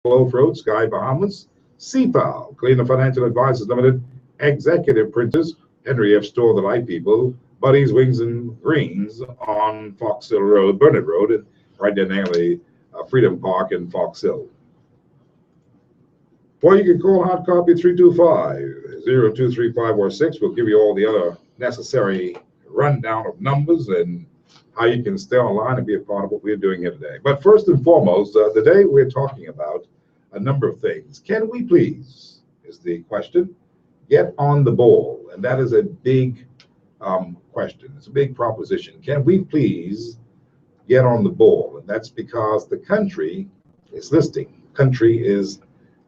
Off-Road, Sky Bahamas, CFAL, Cleaner Financial Advisors Limited, Executive Printers, Henry F. Store, the Light People, Buddies, Wings, and Greens on Fox Hill Road, Burnett Road, and right there near the Freedom Park in Fox Hill. Or you can call hard copy 325-0235 or 6. We'll give you all the other necessary rundown of numbers and how you can stay online and be a part of what we're doing here today. But first and foremost, today we're talking about a number of things. Can we please, is the question, get on the ball? And that is a big question. It's a big proposition. Can we please get on the ball? And that's because the country is listing. Country is,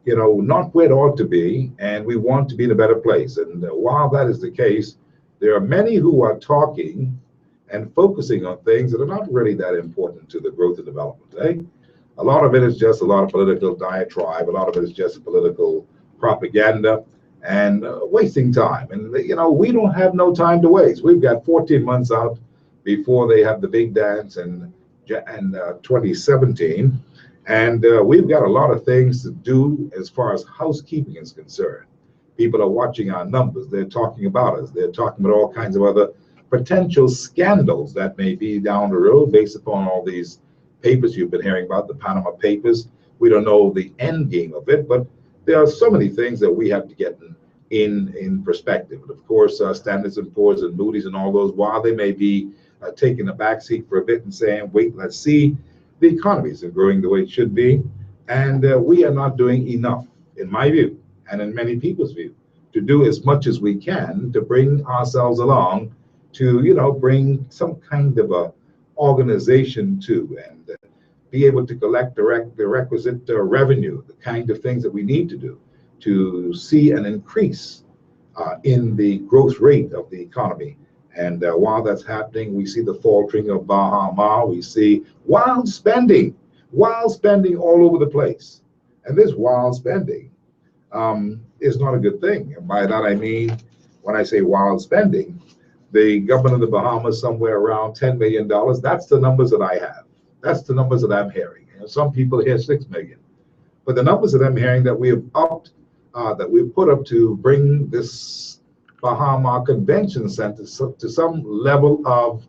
not where it ought to be, and we want to be in a better place. And while that is the case, there are many who are talking and focusing on things that are not really that important to the growth and development. A lot of it is just a lot of political diatribe. A lot of it is just political propaganda and wasting time. And, we don't have no time to waste. We've got 14 months out before they have the big dance in 2017. And we've got a lot of things to do as far as housekeeping is concerned. People are watching our numbers. They're talking about us. They're talking about all kinds of other potential scandals that may be down the road based upon all these papers you've been hearing about, the Panama Papers. We don't know the end game of it, but there are so many things that we have to get in perspective. And of course, Standard & Poor's and Moody's and all those, while they may be taking a backseat for a bit and saying, wait, let's see, the economy isn't growing the way it should be. And we are not doing enough, in my view, and in many people's view, to do as much as we can to bring ourselves along to, bring some kind of a organization to and be able to collect the requisite revenue, the kind of things that we need to do to see an increase in the growth rate of the economy. And while that's happening, we see the faltering of Bahama. We see wild spending all over the place. And this wild spending is not a good thing. And by that I mean, when I say wild spending, the government of the Bahamas somewhere around $10 million. That's the numbers that I have. That's the numbers that I'm hearing. Some people hear 6 million. But the numbers that I'm hearing that we have upped, that we've put up to bring this Bahama Convention Center to some level of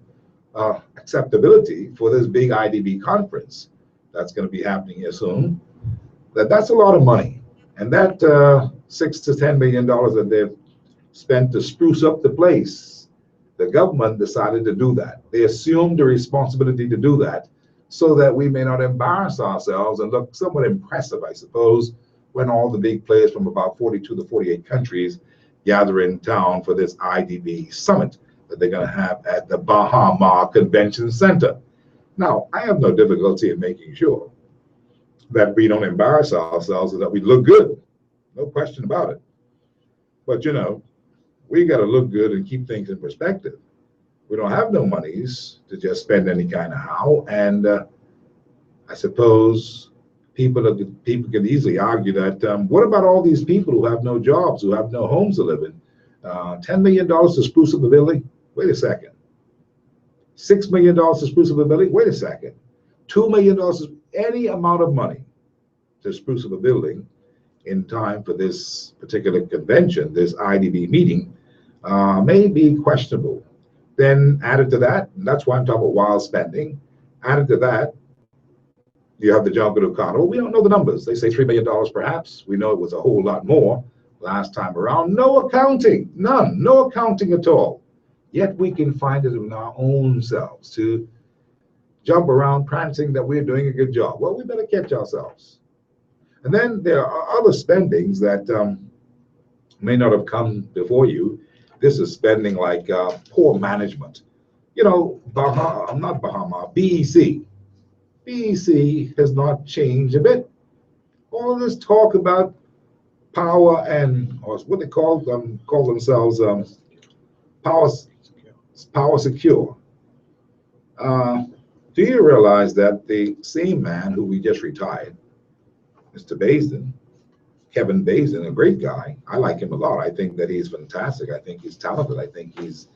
acceptability for this big IDB conference that's going to be happening here soon. That's a lot of money. And that $6 to $10 million that they've spent to spruce up the place, the government decided to do that. They assumed the responsibility to do that so that we may not embarrass ourselves and look somewhat impressive, I suppose, when all the big players from about 42 to 48 countries gather in town for this IDB summit that they're going to have at the Bahama Convention Center. Now, I have no difficulty in making sure that we don't embarrass ourselves and that we look good. No question about it. But, we got to look good and keep things in perspective. We don't have no monies to just spend any kind of how. And I suppose people can easily argue that, what about all these people who have no jobs, who have no homes to live in? $10 million to spruce up the building? Wait a second. $6 million to spruce up the building? Wait a second. $2 million, any amount of money to spruce up a building in time for this particular convention, this IDB meeting, may be questionable. Then added to that, and that's why I'm talking about wild spending, added to that, you have the junket of Carnival. We don't know the numbers. They say $3 million perhaps. We know it was a whole lot more last time around. No accounting, none, no accounting at all. Yet we can find it in our own selves to jump around prancing that we're doing a good job. Well, we better catch ourselves. And then there are other spendings that may not have come before you. This is spending like poor management. BEC. BEC has not changed a bit. All this talk about power and, or what they call themselves, power secure. Do you realize that the same man who we just retired, Mr. Baisden, Kevin Baisden, a great guy. I like him a lot. I think that he's fantastic. I think he's talented. I think he's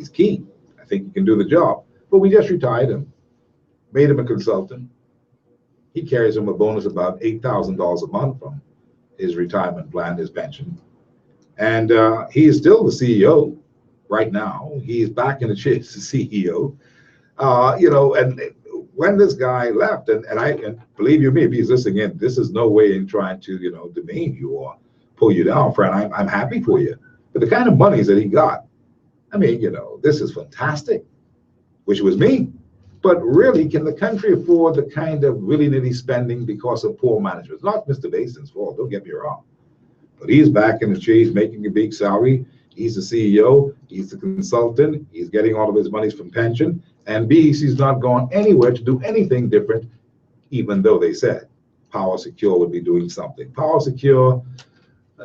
key. I think he can do the job. But we just retired him, made him a consultant. He carries him a bonus of about $8,000 a month from his retirement plan, his pension. And he is still the CEO right now. He is back in the chair as the CEO. And when this guy left, and believe you me, if he's listening in, this is no way in trying to, demean you or pull you down, friend. I'm happy for you. But the kind of monies that he got, I mean, this is fantastic, which was me. But really, can the country afford the kind of willy-nilly spending because of poor management? It's not Mr. Basin's fault, don't get me wrong. But he's back in the chair, he's making a big salary. He's the CEO, he's the consultant, he's getting all of his monies from pension. And BEC's not gone anywhere to do anything different, even though they said Power Secure would be doing something. Power Secure,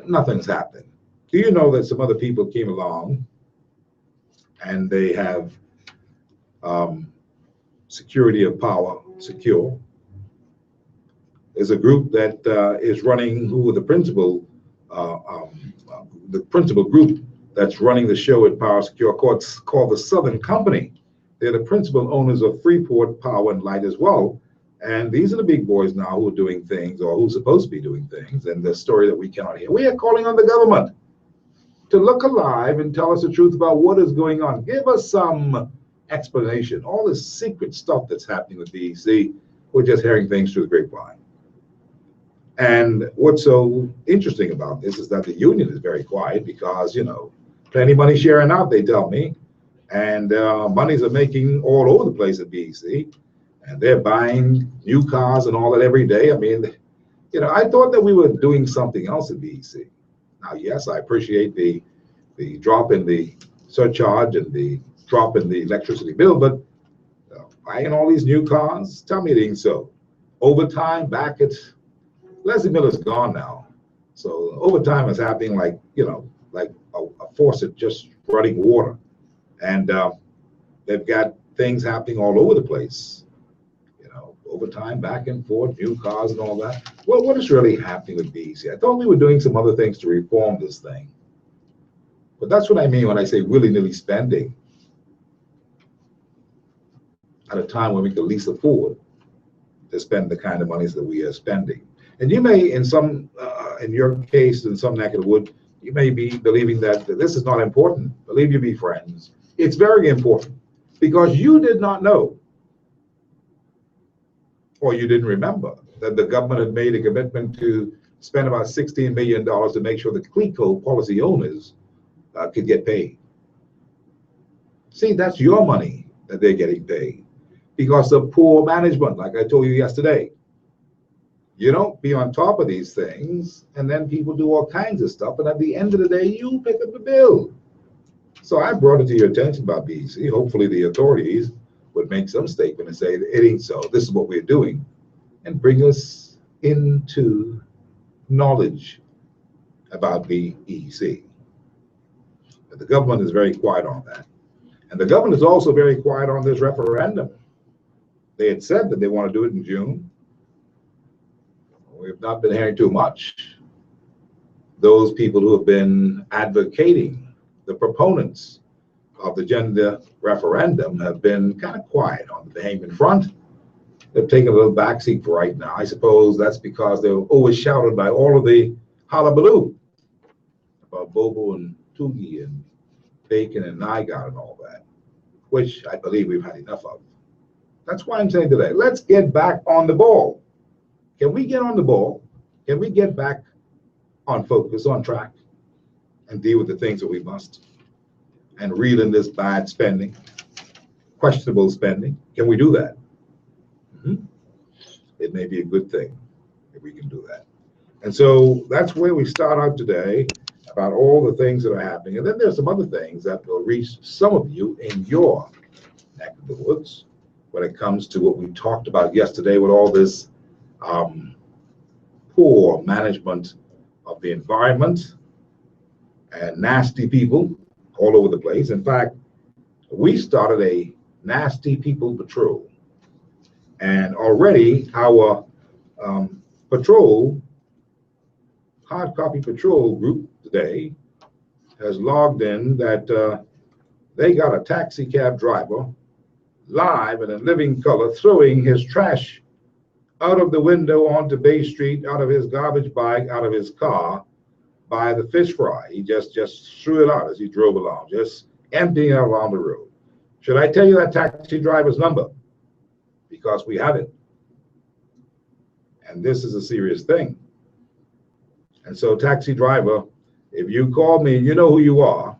nothing's happened. Do you know that some other people came along and they have Security of Power Secure? There's a group that is running, who are the principal group that's running the show at Power Secure, called the Southern Company. They're the principal owners of Freeport Power and Light as well. And these are the big boys now who are doing things, or who's supposed to be doing things, and the story that we cannot hear. We are calling on the government to look alive and tell us the truth about what is going on. Give us some explanation. All this secret stuff that's happening with BEC, we're just hearing things through the grapevine. And what's so interesting about this is that the union is very quiet because, plenty of money sharing out, they tell me. And monies are making all over the place at BEC. And they're buying new cars and all that every day. I mean, I thought that we were doing something else at BEC. Now, yes, I appreciate the drop in the surcharge and the drop in the electricity bill, but buying all these new cars, tell me it ain't so. Overtime back at Leslie Miller's gone now. So overtime is happening like a faucet just running water. And they've got things happening all over the place. Overtime, back and forth, new cars and all that. Well, what is really happening with BEC? I thought we were doing some other things to reform this thing. But that's what I mean when I say willy-nilly spending at a time when we can least afford to spend the kind of monies that we are spending. And you may, in your case, in some neck of the wood, you may be believing that this is not important. Believe you me, friends, it's very important, because you did not know, or you didn't remember, that the government had made a commitment to spend about $16 million to make sure the CLECO policy owners could get paid. See, that's your money that they're getting paid because of poor management, like I told you yesterday. You don't be on top of these things, and then people do all kinds of stuff, and at the end of the day, you pick up the bill. So I brought it to your attention about BEC. Hopefully the authorities would make some statement and say, it ain't so, this is what we're doing, and bring us into knowledge about BEC. But the government is very quiet on that. And the government is also very quiet on this referendum. They had said that they want to do it in June. We've not been hearing too much. Those people who have been advocating, the proponents of the gender referendum, have been kind of quiet on the behavior front. They've taken a little backseat for right now. I suppose that's because they were always shouted by all of the hullabaloo about Bobo and Toogie and Bacon and Nygaard and all that, which I believe we've had enough of. That's why I'm saying today, let's get back on the ball. Can we get on the ball? Can we get back on focus, on track, and deal with the things that we must, and reel in this bad spending, questionable spending? Can we do that? It may be a good thing if we can do that. And so that's where we start out today, about all the things that are happening. And then there's some other things that will reach some of you in your neck of the woods when it comes to what we talked about yesterday with all this poor management of the environment and nasty people all over the place. In fact, we started a nasty people patrol, and already our patrol, hard copy patrol group today has logged in that they got a taxi cab driver live and in living color throwing his trash out of the window onto Bay Street, out of his garbage bag, out of his car by the fish fry. He just threw it out as he drove along, just emptying it along the road. Should I tell you that taxi driver's number? Because we have it. And this is a serious thing. And so, taxi driver, if you call me and you know who you are,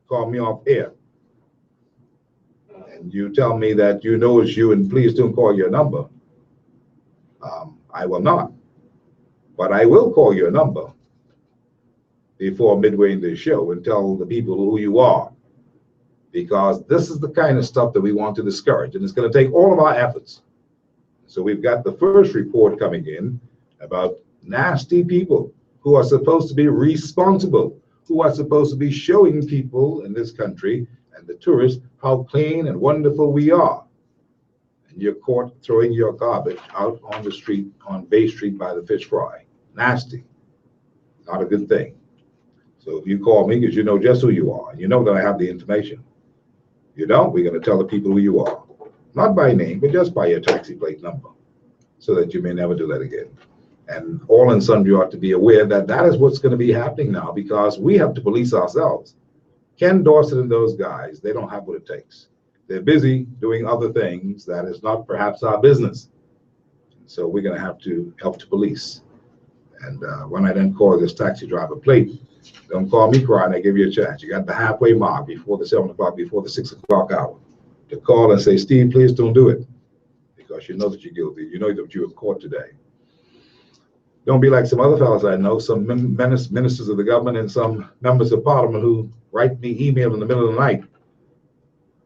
call me off air. And you tell me that you know it's you and please don't call your number. I will not. But I will call your number before midway in the show and tell the people who you are. Because this is the kind of stuff that we want to discourage. And it's going to take all of our efforts. So we've got the first report coming in about nasty people who are supposed to be responsible, who are supposed to be showing people in this country and the tourists how clean and wonderful we are. And you're caught throwing your garbage out on the street, on Bay Street by the fish fry. Nasty. Not a good thing. So if you call me, because you know just who you are, you know that I have the information. You don't, we're going to tell the people who you are. Not by name, but just by your taxi plate number, so that you may never do that again. And all and sundry ought to be aware that that is what's going to be happening now, because we have to police ourselves. Ken Dorset and those guys, they don't have what it takes. They're busy doing other things that is not perhaps our business. So we're going to have to help to police. And when I then call this taxi driver plate, don't call me crying, I give you a chance. You got the halfway mark before the 7 o'clock, before the 6 o'clock hour, to call and say, Steve, please don't do it. Because you know that you're guilty. You know that you were caught today. Don't be like some other fellows I know, some ministers of the government and some members of parliament who write me email in the middle of the night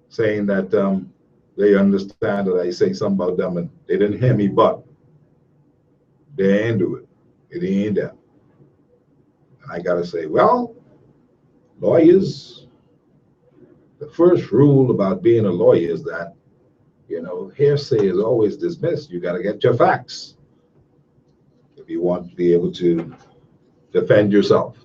saying that they understand that I say something about them and they didn't hear me, but they ain't do it. It ain't them. And I got to say, well, lawyers, the first rule about being a lawyer is that, you know, hearsay is always dismissed. You got to get your facts if you want to be able to defend yourself.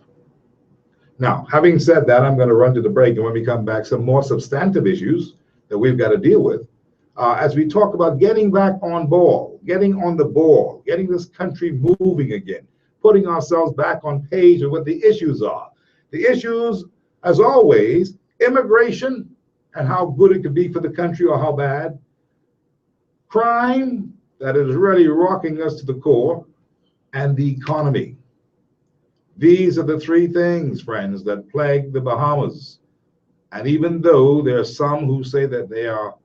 Now, having said that, I'm going to run to the break, and when we come back, some more substantive issues that we've got to deal with as we talk about getting back on ball, getting on the ball, getting this country moving again, putting ourselves back on page of what the issues are. The issues, as always, immigration and how good it could be for the country or how bad, crime that is really rocking us to the core, and the economy. These are the three things, friends, that plague the Bahamas. And even though there are some who say that they are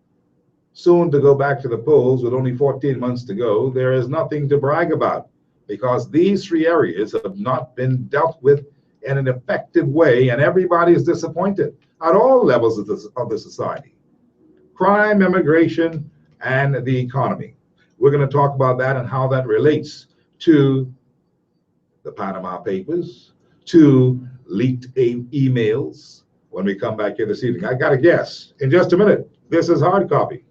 soon to go back to the polls with only 14 months to go, there is nothing to brag about, because these three areas have not been dealt with in an effective way, and everybody is disappointed at all levels of the society. Crime, immigration, and the economy. We're going to talk about that and how that relates to the Panama Papers, to leaked emails when we come back here this evening. I got a guess in just a minute. This is Hard Copy.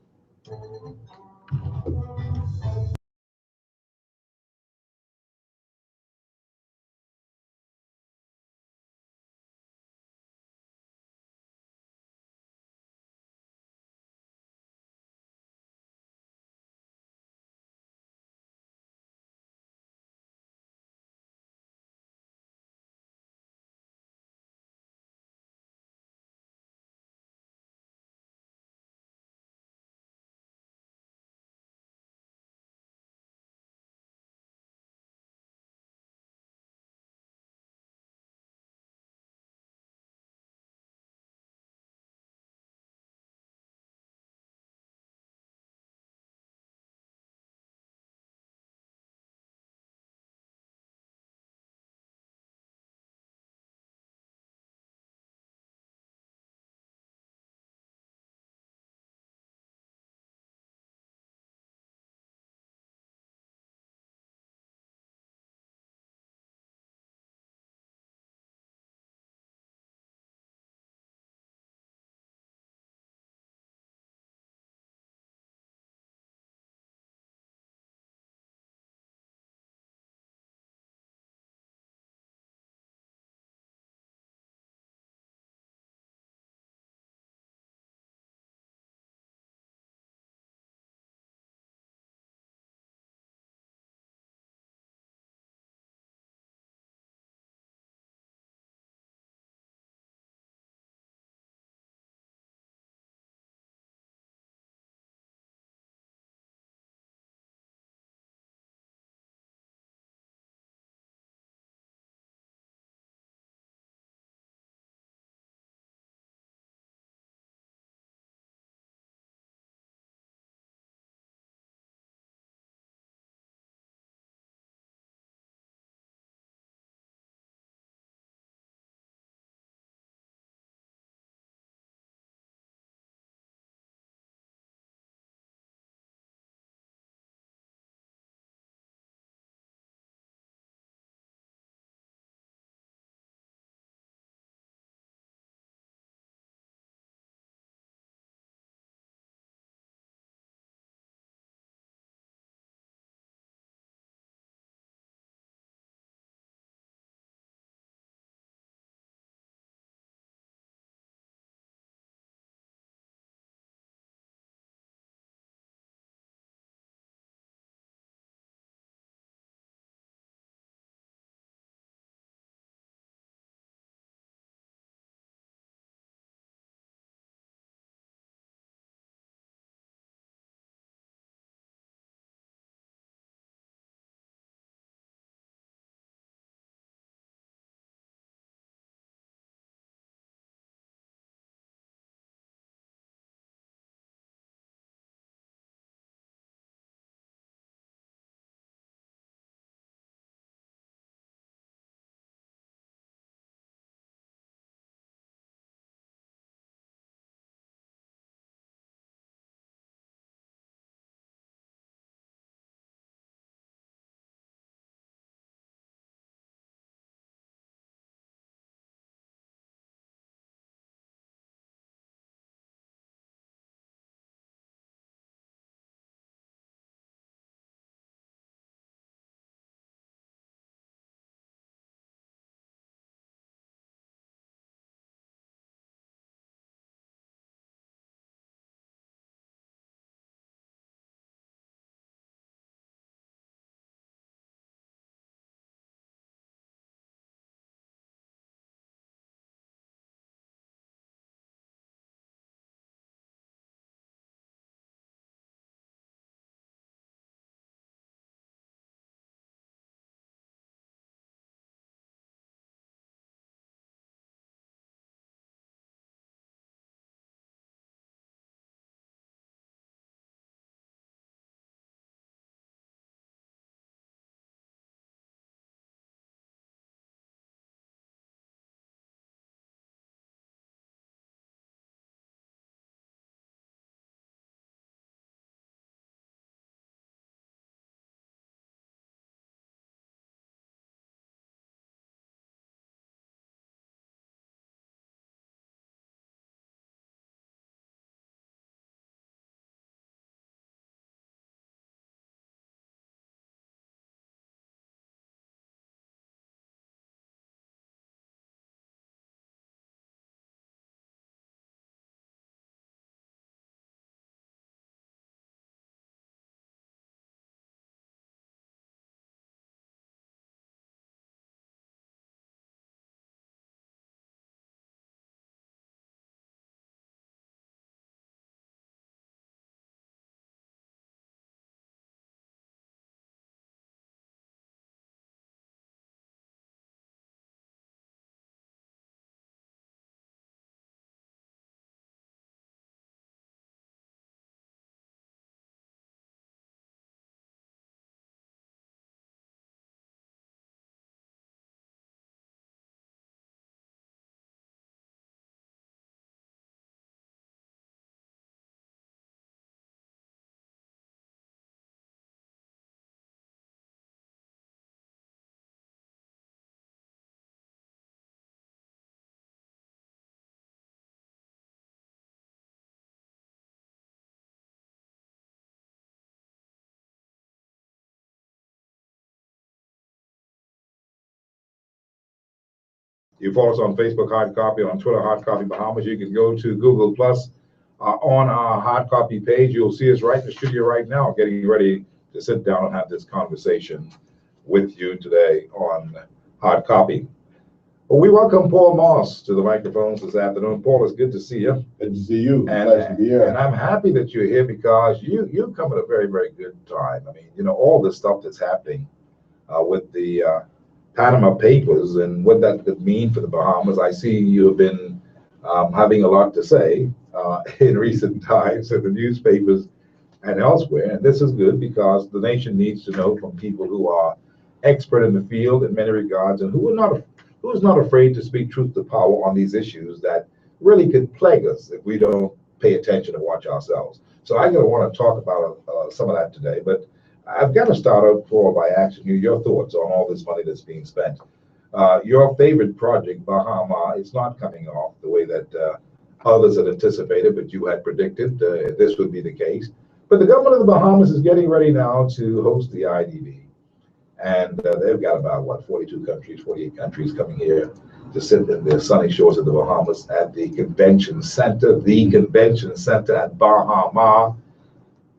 You follow us on Facebook, Hard Copy, on Twitter, Hard Copy Bahamas. You can go to Google Plus on our Hard Copy page. You'll see us right in the studio right now, getting ready to sit down and have this conversation with you today on Hard Copy. Well, we welcome Paul Moss to the microphones this afternoon. Paul, it's good to see you. Good to see you. And, Nice to be here. and I'm happy that you're here because you come at a very, very good time. I mean, you know, all this stuff that's happening with the Panama Papers and what that could mean for the Bahamas. I see you have been having a lot to say in recent times in the newspapers and elsewhere. And this is good because the nation needs to know from people who are expert in the field in many regards and who is not afraid to speak truth to power on these issues that really could plague us if we don't pay attention and watch ourselves. So I'm going to want to talk about some of that today, but I've got to start out, Paul, by asking you your thoughts on all this money that's being spent. Your favorite project, Bahama, it's not coming off the way that others had anticipated, but you had predicted this would be the case. But the government of the Bahamas is getting ready now to host the IDB. And they've got about, 42 countries, 48 countries coming here to sit in the sunny shores of the Bahamas at the convention center at Bahama.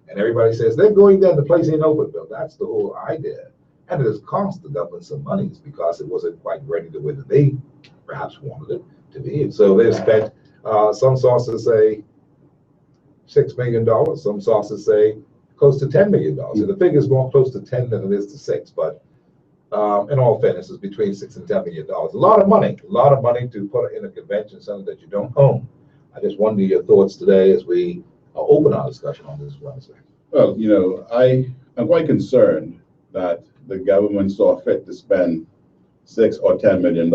And everybody says, they're going there, the place ain't open, Bill. That's the whole idea. And it has cost the government some money because it wasn't quite ready the way that they perhaps wanted it to be. And so they've spent, some sources say $6 million, some sources say close to $10 million. So the figure's more close to 10 than it is to 6, but in all fairness, it's between $6 and $10 million. A lot of money to put in a convention center that you don't own. I just wonder your thoughts today as we open our discussion on this Wednesday. Well, you know, I'm quite concerned that the government saw fit to spend $6 or $10 million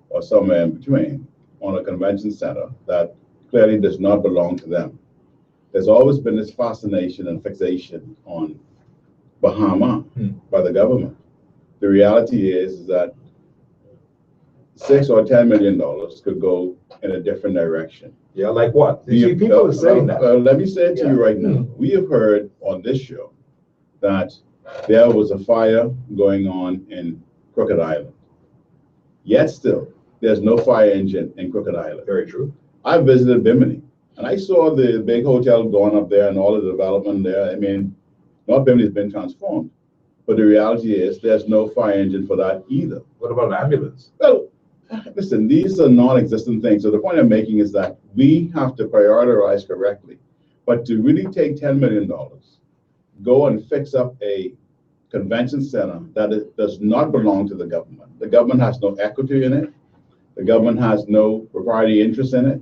or somewhere in between on a convention center that clearly does not belong to them. There's always been this fascination and fixation on Bahama by the government. The reality is that $6 or $10 million could go in a different direction. Yeah, like what? See, people are saying that. Let me say it to you right now. We have heard on this show that there was a fire going on in Crooked Island. Yet still, there's no fire engine in Crooked Island. Very true. I visited Bimini, and I saw the big hotel going up there and all the development there. I mean, North Bimini has been transformed. But the reality is there's no fire engine for that either. What about an ambulance? Well, listen, these are non-existent things. So the point I'm making is that we have to prioritize correctly. But to really take $10 million, go and fix up a convention center that does not belong to the government. The government has no equity in it. The government has no proprietary interest in it.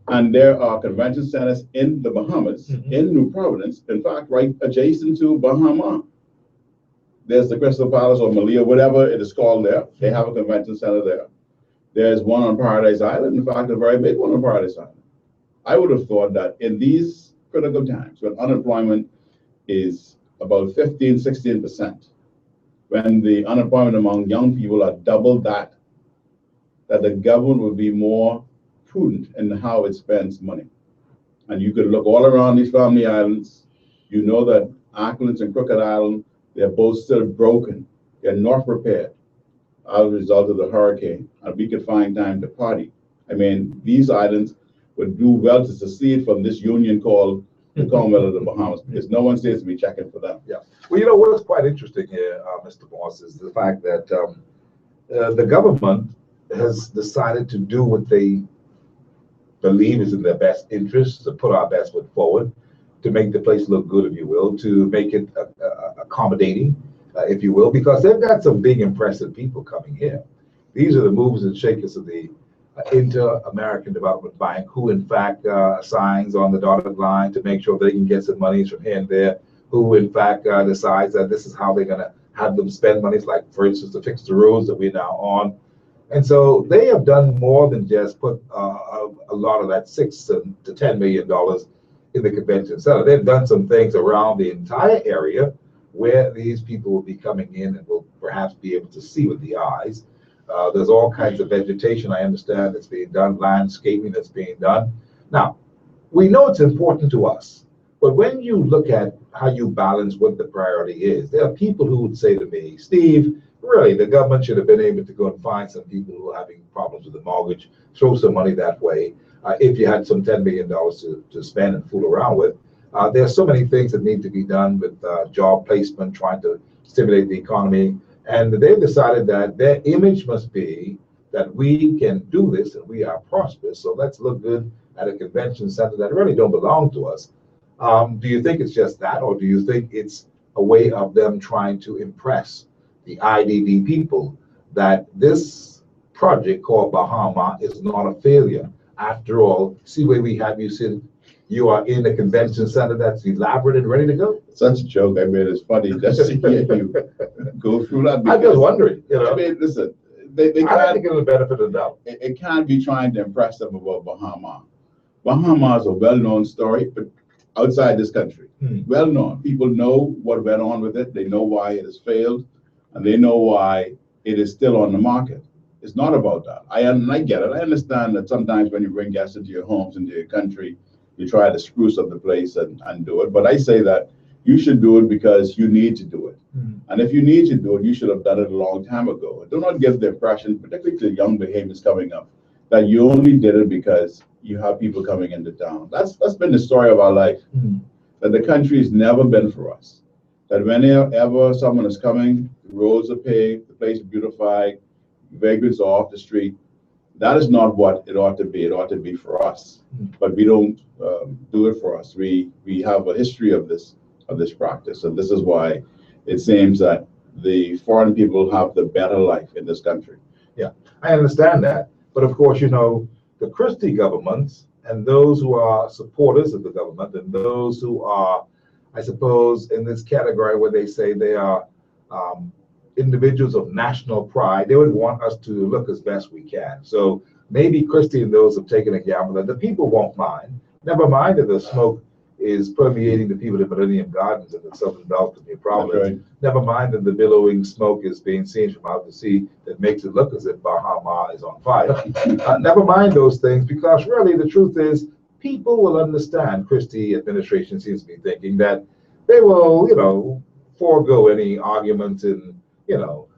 And there are convention centers in the Bahamas, in New Providence, in fact, right adjacent to Bahama. There's the Crystal Palace or Malia, whatever it is called there. They have a convention center there. There's one on Paradise Island, in fact, a very big one on Paradise Island. I would have thought that in these critical times, when unemployment is about 15, 16%, when the unemployment among young people are double that the government would be more prudent in how it spends money. And you could look all around these family islands. You know that Auckland and Crooked Island, they're both still broken. They're not repaired as a result of the hurricane. And we could find time to party. I mean, these islands would do well to secede from this union called the Commonwealth of the Bahamas, because no one seems to be checking for them. Yeah. Well, you know, what's quite interesting here, Mr. Moss, is the fact that the government has decided to do what they believe is in their best interest, to put our best foot forward, to make the place look good, if you will, to make it accommodating, if you will, because they've got some big, impressive people coming here. These are the movers and shakers of the Inter-American Development Bank, who in fact signs on the dotted line to make sure they can get some monies from here and there, who in fact decides that this is how they're going to have them spend monies, like for instance, to fix the roads that we're now on. And so they have done more than just put a lot of that $6 to $10 million in the convention center. They've done some things around the entire area where these people will be coming in and will perhaps be able to see with the eyes. There's all kinds of vegetation, I understand, that's being done, landscaping that's being done. Now, we know it's important to us, but when you look at how you balance what the priority is, there are people who would say to me, Steve, really, the government should have been able to go and find some people who are having problems with the mortgage, throw some money that way. If you had some $10 million to spend and fool around with, there are so many things that need to be done with job placement, trying to stimulate the economy. And they've decided that their image must be that we can do this and we are prosperous. So let's look good at a convention center that really don't belong to us. Do you think it's just that, or do you think it's a way of them trying to impress the IDB people that this project called Bahama is not a failure? After all, see where we have you sitting. You are in a convention center that's elaborate and ready to go. Such a joke. I mean, it's funny just to hear you go through that. I'm just wondering, you know. I mean, listen, they I can't, think it's a benefit of the doubt. it can't be trying to impress them about Bahama. Bahama is a well-known story, but outside this country, well-known. People know what went on with it. They know why it has failed, and they know why it is still on the market. It's not about that. I get it. I understand that sometimes when you bring guests into your homes, into your country, you try to spruce up the place and do it. But I say that you should do it because you need to do it. And if you need to do it, you should have done it a long time ago. Do not give the impression, particularly to young behaviors coming up, that you only did it because you have people coming into town. That's been the story of our life. That the country has never been for us. That whenever someone is coming, the roads are paved, the place is beautified, vagrants are off the street. That is not what it ought to be. It ought to be for us, but we don't do it for us. We have a history of this practice, and this is why it seems that the foreign people have the better life in this country. Yeah, I understand that, but of course, you know, the Christie governments and those who are supporters of the government and those who are, I suppose, in this category where they say they are individuals of national pride, they would want us to look as best we can. So maybe Christie and those have taken a gamble that the people won't mind. Never mind that the smoke is permeating the people of Millennium Gardens and the Southern Belt of New Providence. Right. Never mind that the billowing smoke is being seen from out to sea that makes it look as if Bahama is on fire. Never mind those things, because really the truth is people will understand. Christie administration seems to be thinking that they will, you know, forego any arguments and, you know,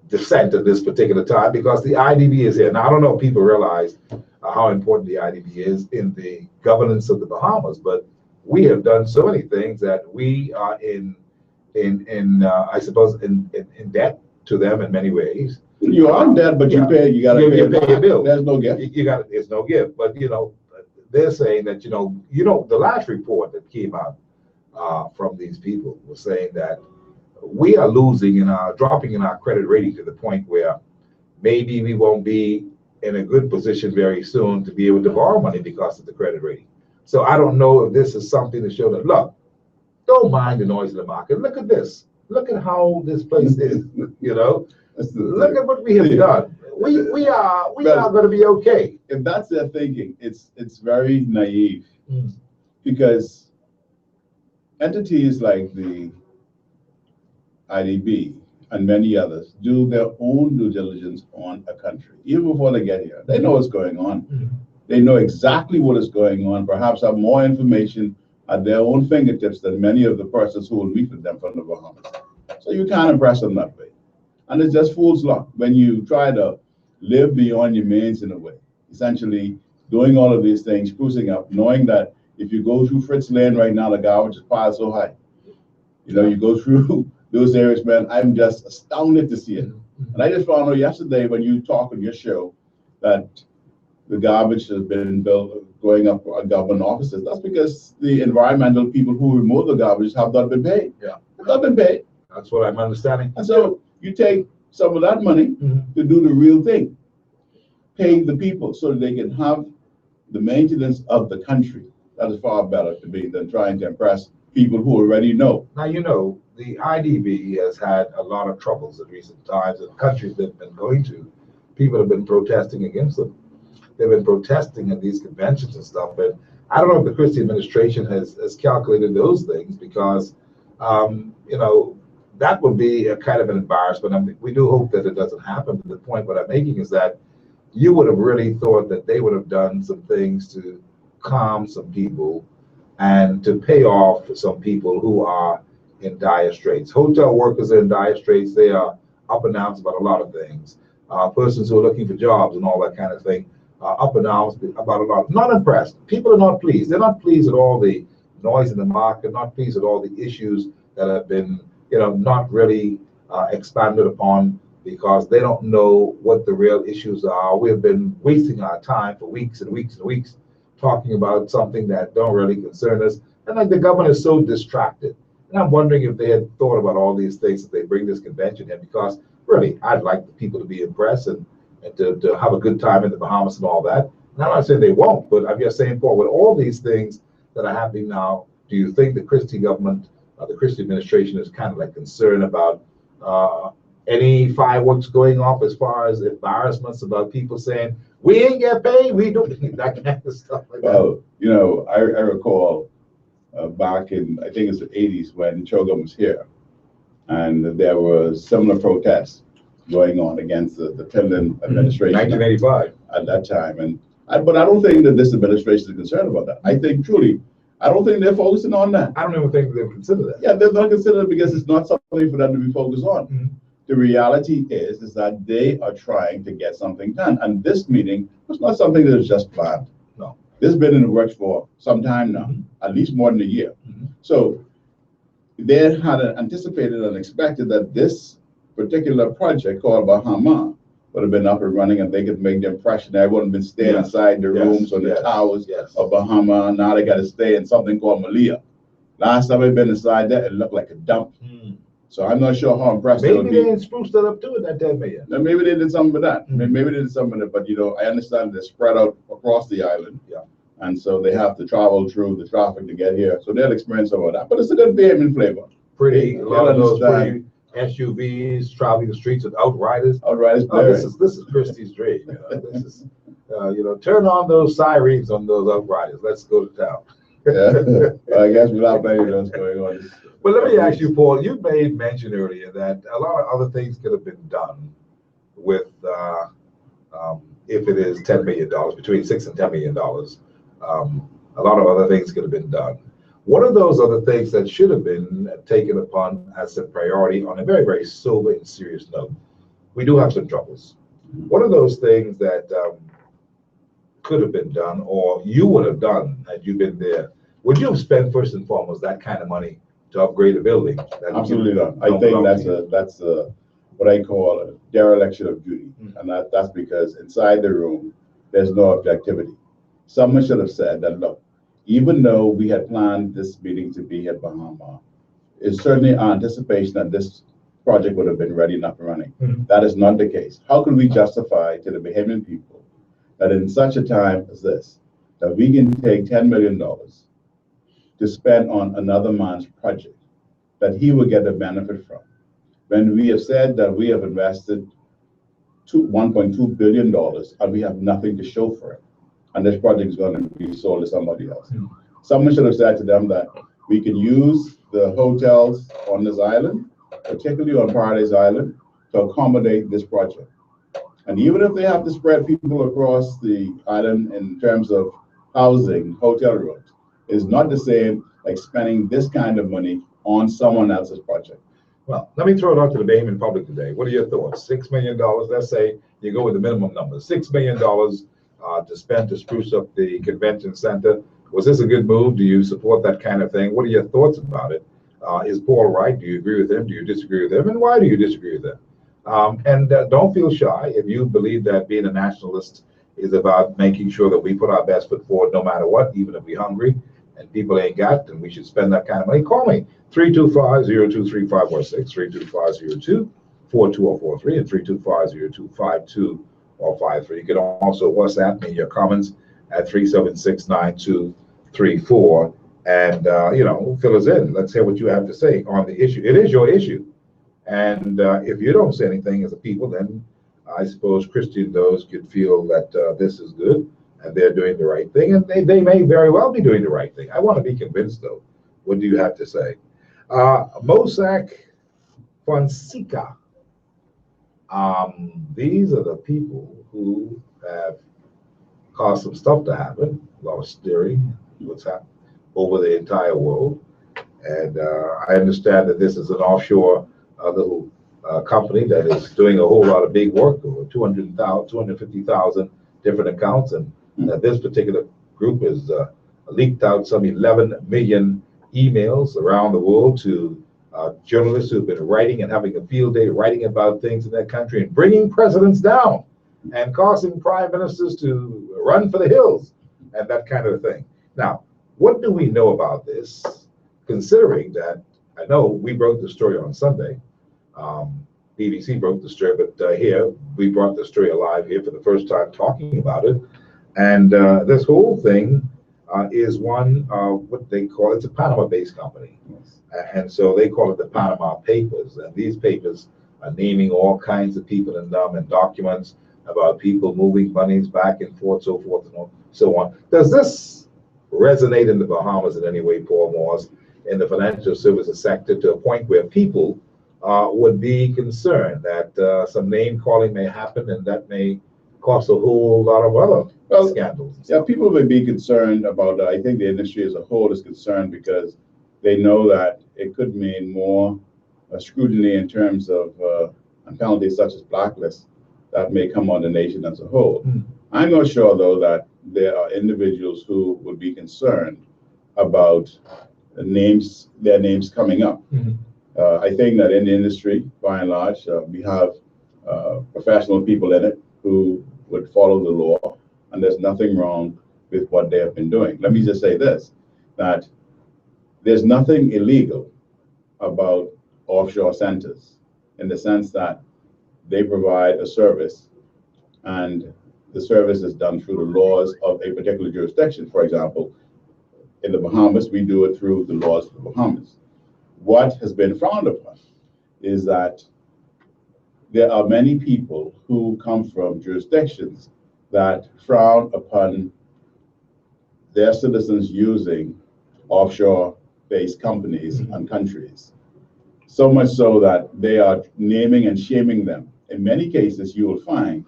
dissent at this particular time because the IDB is here. Now, I don't know if people realize how important the IDB is in the governance of the Bahamas, but we have done so many things that we are I suppose in debt to them in many ways. You are in debt, but you pay. You got to pay your bill. There's no gift. There's no gift. But you know, they're saying that you know the last report that came out from these people was saying that we are dropping in our credit rating to the point where maybe we won't be in a good position very soon to be able to borrow money because of the credit rating. So I don't know if this is something to show that, look, don't mind the noise in the market. Look at this. Look at how this place is, you know. Look at what we have done. We are going to be okay. If that's their thinking, it's very naive because entities like the IDB and many others do their own due diligence on a country even before they get here. They know what's going on. They know exactly what is going on, perhaps have more information at their own fingertips than many of the persons who will meet with them from the Bahamas. So you can't impress them that way. And it's just fool's luck when you try to live beyond your means in a way, essentially doing all of these things, sprucing up, knowing that if you go through Fritz Lane right now, the garbage is piled so high. You know, you go through those areas, man, I'm just astounded to see it. And I just found out yesterday when you talk on your show that the garbage has been going up at government offices. That's because the environmental people who remove the garbage have not been paid. Yeah. Have not been paid. That's what I'm understanding. And so you take some of that money to do the real thing, paying the people so that they can have the maintenance of the country. That is far better to me than trying to impress people who already know. Now, you know, the IDB has had a lot of troubles in recent times in countries they've been going to. People have been protesting against them. They've been protesting at these conventions and stuff. And I don't know if the Christie administration has calculated those things because, you know, that would be a kind of an embarrassment. I mean, we do hope that it doesn't happen. But the point what I'm making is that you would have really thought that they would have done some things to calm some people and to pay off some people who are in dire straits. Hotel workers are in dire straits. They are up and down about a lot of things. Persons who are looking for jobs and all that kind of thing, up and down about a lot. Not impressed. People are not pleased. They're not pleased at all the noise in the market, not pleased at all the issues that have been, not really expanded upon because they don't know what the real issues are. We have been wasting our time for weeks and weeks and weeks talking about something that don't really concern us. And like the government is so distracted. And I'm wondering if they had thought about all these things that they bring this convention in, because really, I'd like the people to be impressed and to have a good time in the Bahamas and all that. And I'm not saying they won't, but I'm just saying, Paul, with all these things that are happening now, do you think the Christie government, the Christie administration is kind of like concerned about any fireworks going off as far as embarrassments about people saying, we ain't get paid, we don't, that kind of stuff like that? Well, I recall back in, I think it's the 80s when Choga was here, and there was similar protests going on against the Tindon administration 1985 at that time. But I don't think that this administration is concerned about that. I think truly, I don't think they're focusing on that. I don't even think they've considered that. Yeah, they're not considering it because it's not something for them to be focused on. Mm-hmm. The reality is that they are trying to get something done. And this meeting was not something that was just planned. No. This has been in the works for some time now, at least more than a year. So they had anticipated and expected that this particular project called Bahama would have been up and running and they could make the impression everyone had been staying inside the rooms or the towers of Bahama. Now they got to stay in something called Malia. Last time I've been inside that, it looked like a dump. So I'm not sure how impressed they would be. Maybe they spruced that up too in that 10 million. Now, maybe they did something with that. Maybe they did something with it, but I understand they're spread out across the island. Yeah. And so they have to travel through the traffic to get here. So they'll experience some of that. But it's a good Bahamian flavor. A lot of those pretty SUVs traveling the streets with outriders. Outriders. This is Christie's dream. This is turn on those sirens on those outriders. Let's go to town. Yeah. I guess without many of those going on. But let me ask you, Paul, you made mention earlier that a lot of other things could have been done with, if it is $10 million, between $6 and $10 million, a lot of other things could have been done. What are those other things that should have been taken upon as a priority on a very, very sober and serious note? We do have some troubles. What are those things that could have been done or you would have done had you been there? Would you have spent first and foremost that kind of money to upgrade a building? Absolutely not. I think that's what I call a dereliction of duty. And that's because inside the room, there's no objectivity. Someone should have said that, look, even though we had planned this meeting to be at Bahama, it's certainly our anticipation that this project would have been ready and up and running. That is not the case. How can we justify to the Bahamian people that in such a time as this, that we can take $10 million to spend on another man's project that he will get a benefit from, when we have said that we have invested $1.2 billion and we have nothing to show for it, and this project is going to be sold to somebody else? Someone should have said to them that we can use the hotels on this island, particularly on Paradise Island, to accommodate this project. And even if they have to spread people across the island in terms of housing, hotel rooms, is not the same like spending this kind of money on someone else's project. Well, let me throw it out to the Bahamian public today. What are your thoughts? $6 million, let's say you go with the minimum number, $6 million to spend to spruce up the convention center. Was this a good move? Do you support that kind of thing? What are your thoughts about it? Is Paul right? Do you agree with him? Do you disagree with him? And why do you disagree with him? And don't feel shy if you believe that being a nationalist is about making sure that we put our best foot forward no matter what, even if we're hungry and people ain't got, and we should spend that kind of money. Call me, 325-023546, 325-0242-43, and 325-0252 or 53. You can also WhatsApp me your comments at 376-9234, and fill us in. Let's hear what you have to say on the issue. It is your issue, and if you don't say anything as a people, then I suppose Christian those could feel that this is good and they're doing the right thing, and they may very well be doing the right thing. I want to be convinced, though. What do you have to say? Mossack Fonseca. These are the people who have caused some stuff to happen, a lot of stirring, what's happened over the entire world. And I understand that this is an offshore little company that is doing a whole lot of big work, over 250,000 different accounts. And this particular group has leaked out some 11 million emails around the world to journalists who've been writing and having a field day writing about things in their country and bringing presidents down and causing prime ministers to run for the hills and that kind of thing. Now, what do we know about this, considering that I know we broke the story on Sunday. BBC broke the story, but here we brought the story alive here for the first time talking about it. And this whole thing is one of what they call, it's a Panama-based company. Yes. And so they call it the Panama Papers. And these papers are naming all kinds of people in them and documents about people moving monies back and forth, so forth and so on. Does this resonate in the Bahamas in any way, Paul Morse, in the financial services sector, to a point where people would be concerned that some name calling may happen and that may cause a whole lot of other scandals? Yeah, people may be concerned about that. I think the industry as a whole is concerned because they know that it could mean more scrutiny in terms of penalties such as blacklists that may come on the nation as a whole. I'm not sure, though, that there are individuals who would be concerned about their names coming up. I think that in the industry, by and large, we have professional people in it who would follow the law, and there's nothing wrong with what they have been doing. Let me just say this, that there's nothing illegal about offshore centers in the sense that they provide a service, and the service is done through the laws of a particular jurisdiction. For example, in the Bahamas, we do it through the laws of the Bahamas. What has been frowned upon is that there are many people who come from jurisdictions that frown upon their citizens using offshore-based companies and countries. So much so that they are naming and shaming them. In many cases, you will find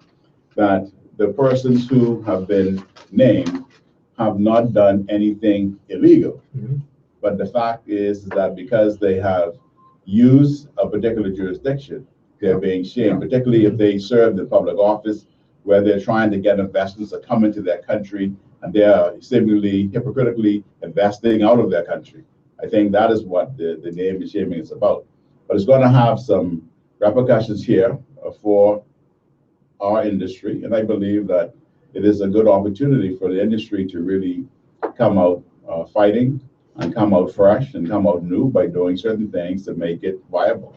that the persons who have been named have not done anything illegal. But the fact is that because they have used a particular jurisdiction, they're being shamed, particularly if they serve in public office where they're trying to get investors to come into their country and they are seemingly hypocritically investing out of their country. I think that is what the name and shaming is about. But it's going to have some repercussions here for our industry, and I believe that it is a good opportunity for the industry to really come out fighting and come out fresh and come out new by doing certain things to make it viable.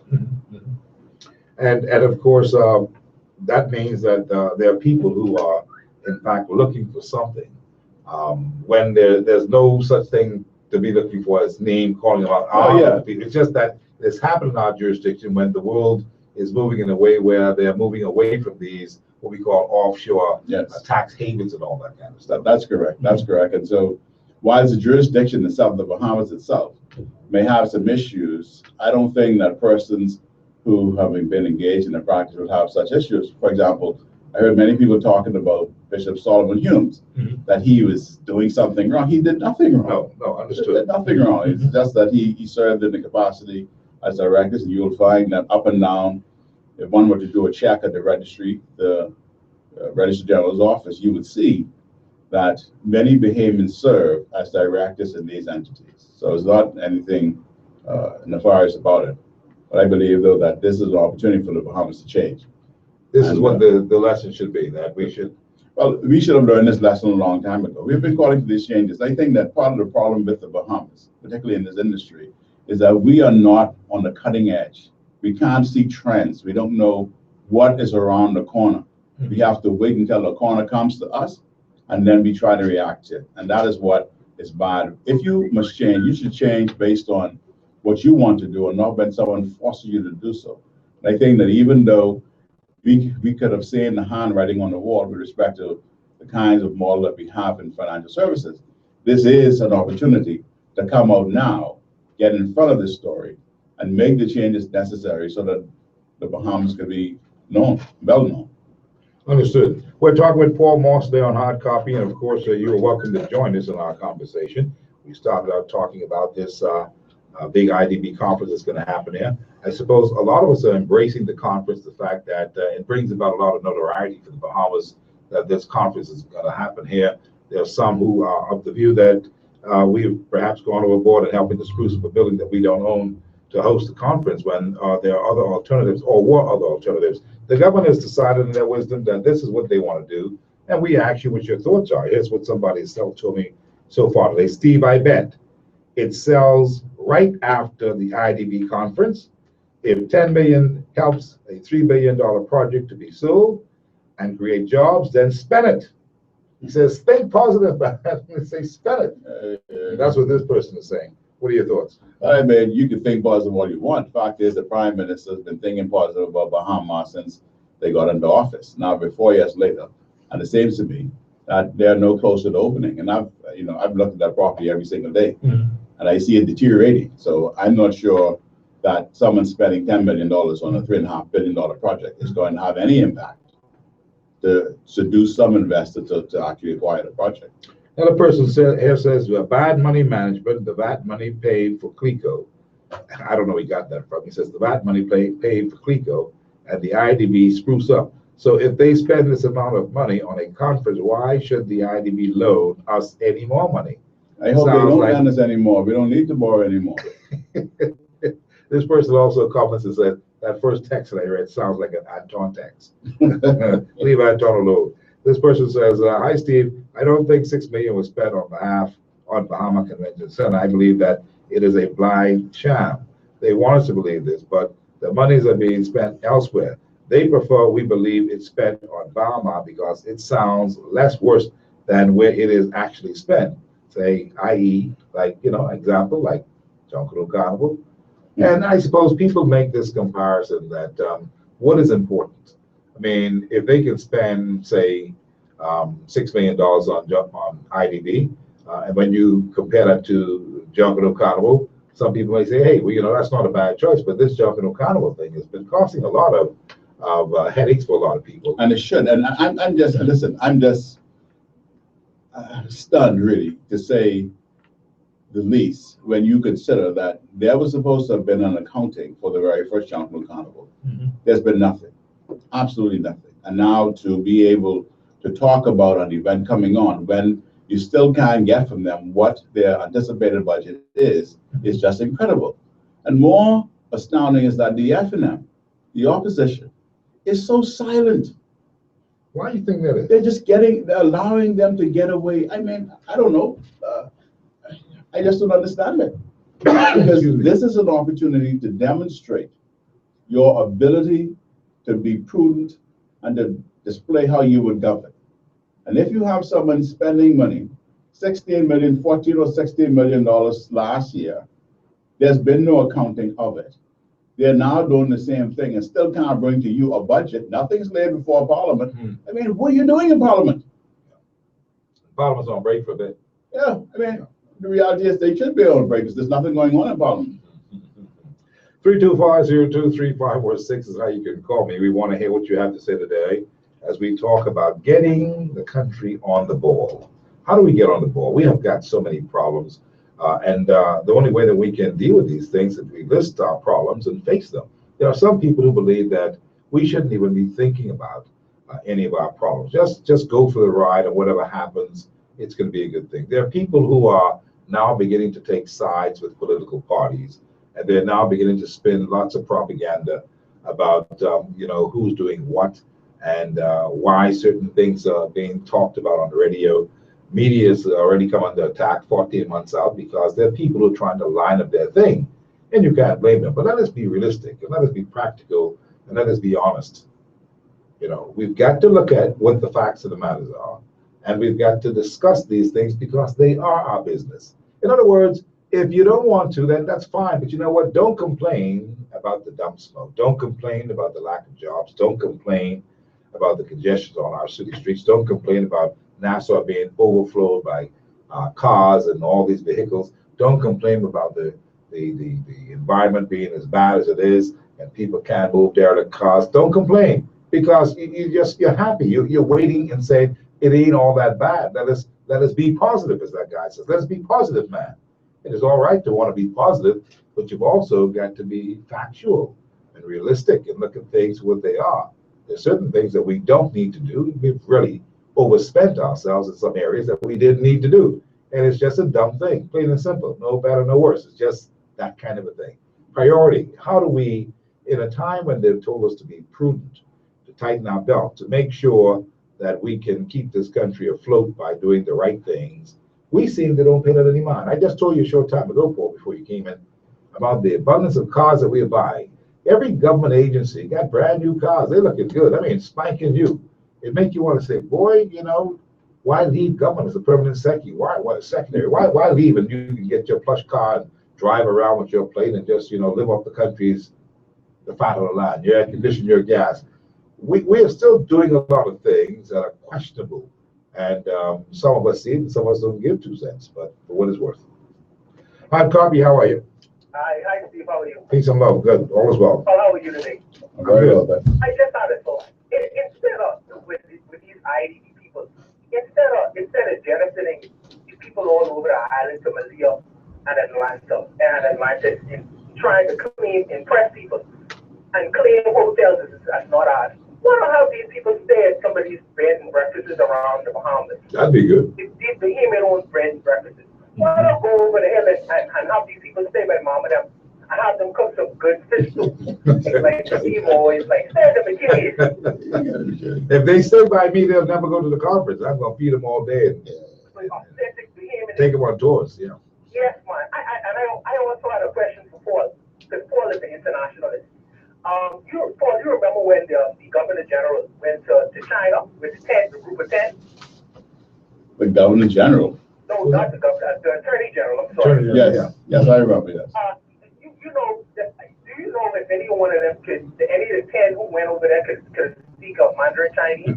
And of course, that means that there are people who are, in fact, looking for something when there's no such thing to be looking for as name calling about our people. It's just that it's happened in our jurisdiction when the world is moving in a way where they're moving away from these, what we call offshore tax havens and all that kind of stuff. That's correct. That's correct. And so while the jurisdiction itself, the Bahamas itself, may have some issues, I don't think that persons who have been engaged in the practice would have such issues. For example, I heard many people talking about Bishop Solomon Humes, that he was doing something wrong. He did nothing wrong. No, understood. He did nothing wrong. It's just that he served in the capacity as directors, and you'll find that up and down, if one were to do a check at the registry, the Registrar General's office, you would see that many Bahamians serve as directors in these entities. So it's not anything nefarious about it. But I believe, though, that this is an opportunity for the Bahamas to change. This is what the lesson should be, that we should... Well, we should have learned this lesson a long time ago. We've been calling for these changes. I think that part of the problem with the Bahamas, particularly in this industry, is that we are not on the cutting edge. We can't see trends. We don't know what is around the corner. We have to wait until the corner comes to us, and then we try to react to it. And that is what is bad. If you must change, you should change based on what you want to do and not when someone forces you to do so. And I think that even though we could have seen the handwriting on the wall with respect to the kinds of model that we have in financial services, this is an opportunity to come out now, get in front of this story, and make the changes necessary so that the Bahamas can be known, well known. Understood. We're talking with Paul Morse today on Hard Copy, and of course, you are welcome to join us in our conversation. We started out talking about this big IDB conference that's going to happen here. I suppose a lot of us are embracing the conference, the fact that it brings about a lot of notoriety for the Bahamas that this conference is going to happen here. There are some who are of the view that we've perhaps gone overboard in helping to spruce up a building that we don't own to host the conference when there are other alternatives or were other alternatives. The government has decided in their wisdom that this is what they want to do, and we ask you what your thoughts are. Here's what somebody has told me so far today. Steve, I bet it sells right after the IDB conference. If 10 million helps a $3 billion project to be sold and create jobs, then spend it. He says, think positive about that and say, spend it. That's what this person is saying. What are your thoughts? I mean, you can think positive all you want. Fact is, the Prime Minister has been thinking positive about Bahamas since they got into office. Now, we're 4 years later, and it seems to me that they're no closer to opening. And I've looked at that property every single day, and I see it deteriorating. So I'm not sure that someone spending $10 million on a $3.5 billion project is going to have any impact to seduce some investor to actually acquire the project. Another person here says, bad money management, the VAT money paid for CLECO. I don't know where he got that from. He says the VAT money paid for CLECO and the IDB spruce up. So if they spend this amount of money on a conference, why should the IDB loan us any more money? I hope they don't lend us anymore. We don't need to borrow anymore. This person also comments and said, that first text that I read sounds like an Anton text. Leave Anton alone. This person says, hi, Steve. I don't think $6 million was spent on Bahama Convention Center. I believe that it is a blind sham. They want us to believe this, but the monies are being spent elsewhere. They prefer we believe it's spent on Bahama because it sounds less worse than where it is actually spent. Say, i.e., like, example, like Junkanoo Carnival. And I suppose people make this comparison that what is important? I mean, if they can spend, say, $6 million on IDB, and when you compare that to Junkanoo Carnival, some people may say, hey, well, that's not a bad choice, but this Junkanoo Carnival thing has been costing a lot of headaches for a lot of people. And it should. And I'm just stunned, really, to say the least, when you consider that there was supposed to have been an accounting for the very first Junkanoo Carnival. There's been nothing, absolutely nothing. And now to be able to talk about an event coming on when you still can't get from them what their anticipated budget is just incredible. And more astounding is that the FNM, the opposition, is so silent. Why do you think that is? They're just allowing them to get away. I mean, I don't know. I just don't understand it. Because this is an opportunity to demonstrate your ability to be prudent and to display how you would govern. And if you have someone spending money, $14 or $16 million last year, there's been no accounting of it. They're now doing the same thing and still can't bring to you a budget. Nothing's laid before Parliament. I mean, what are you doing in Parliament? Parliament's on break for a bit. Yeah, I mean, the reality is they should be on break because there's nothing going on in Parliament. 325-023546 is how you can call me. We want to hear what you have to say today as we talk about getting the country on the ball. How do we get on the ball? We have got so many problems. And the only way that we can deal with these things is we list our problems and face them. There are some people who believe that we shouldn't even be thinking about any of our problems. Just go for the ride, and whatever happens, it's going to be a good thing. There are people who are now beginning to take sides with political parties, and they're now beginning to spin lots of propaganda about who's doing what and why certain things are being talked about on the radio. Media has already come under attack 14 months out because there are people who are trying to line up their thing, and you can't blame them. But let us be realistic, and let us be practical, and let us be honest. We've got to look at what the facts of the matters are, and we've got to discuss these things because they are our business. In other words, if you don't want to, then that's fine. But you know what? Don't complain about the dump smoke. Don't complain about the lack of jobs. Don't complain about the congestion on our city streets. Don't complain about Nassau being overflowed by cars and all these vehicles. Don't complain about the environment being as bad as it is and people can't move derelict cars. Don't complain because you're happy. You're waiting and saying it ain't all that bad. Let us be positive, as that guy says. Let's be positive, man. It is all right to want to be positive, but you've also got to be factual and realistic and look at things what they are. There's certain things that we don't need to do. We've really overspent ourselves in some areas that we didn't need to do. And it's just a dumb thing, plain and simple. No better, no worse. It's just that kind of a thing. Priority. How do we, in a time when they've told us to be prudent, to tighten our belt, to make sure that we can keep this country afloat by doing the right things, we seem to don't pay that any mind. I just told you a short time ago, Paul, before you came in, about the abundance of cars that we are buying. Every government agency got brand new cars. They're looking good. I mean, spanking new. It makes you want to say, boy, you know, why leave government as a permanent secretary? Why leave and you can get your plush car and drive around with your plane and just, you know, live off the country's, the fat of the line, your air conditioning, your gas. We are still doing a lot of things that are questionable. And some of us see it and some of us don't give 2 cents, but for what it's worth. Hi, Copy, how are you? Hi, Steve, how are you? Peace and love, good, all is well. Oh, how are you today? I'm very well, but I just had a thought. Instead of, with these IDP people, instead of jettisoning the people all over the island to Malia and Atlanta in trying to impress people and claim hotels as not ours, why don't have these people stay at some of these bed and breakfasts around the Bahamas? That'd be good. These Bahamian owned bed and breakfasts. Why don't go over there and have these people stay by mom and them? I have them cook some good fish soup. It's like Timo, it's like send them a kiddies. If they stay by me, they'll never go to the conference. I'm gonna feed them all day and take them on tours, yeah. Yes, man. I also had a question for Paul, because Paul is an internationalist. Paul, you remember when the Governor General went to China with the group of 10? the Governor General. No, not the Governor, the Attorney General, I'm sorry. Yes, I remember, yes. Do you know if any one of them any of the 10 who went over there could speak of Mandarin Chinese?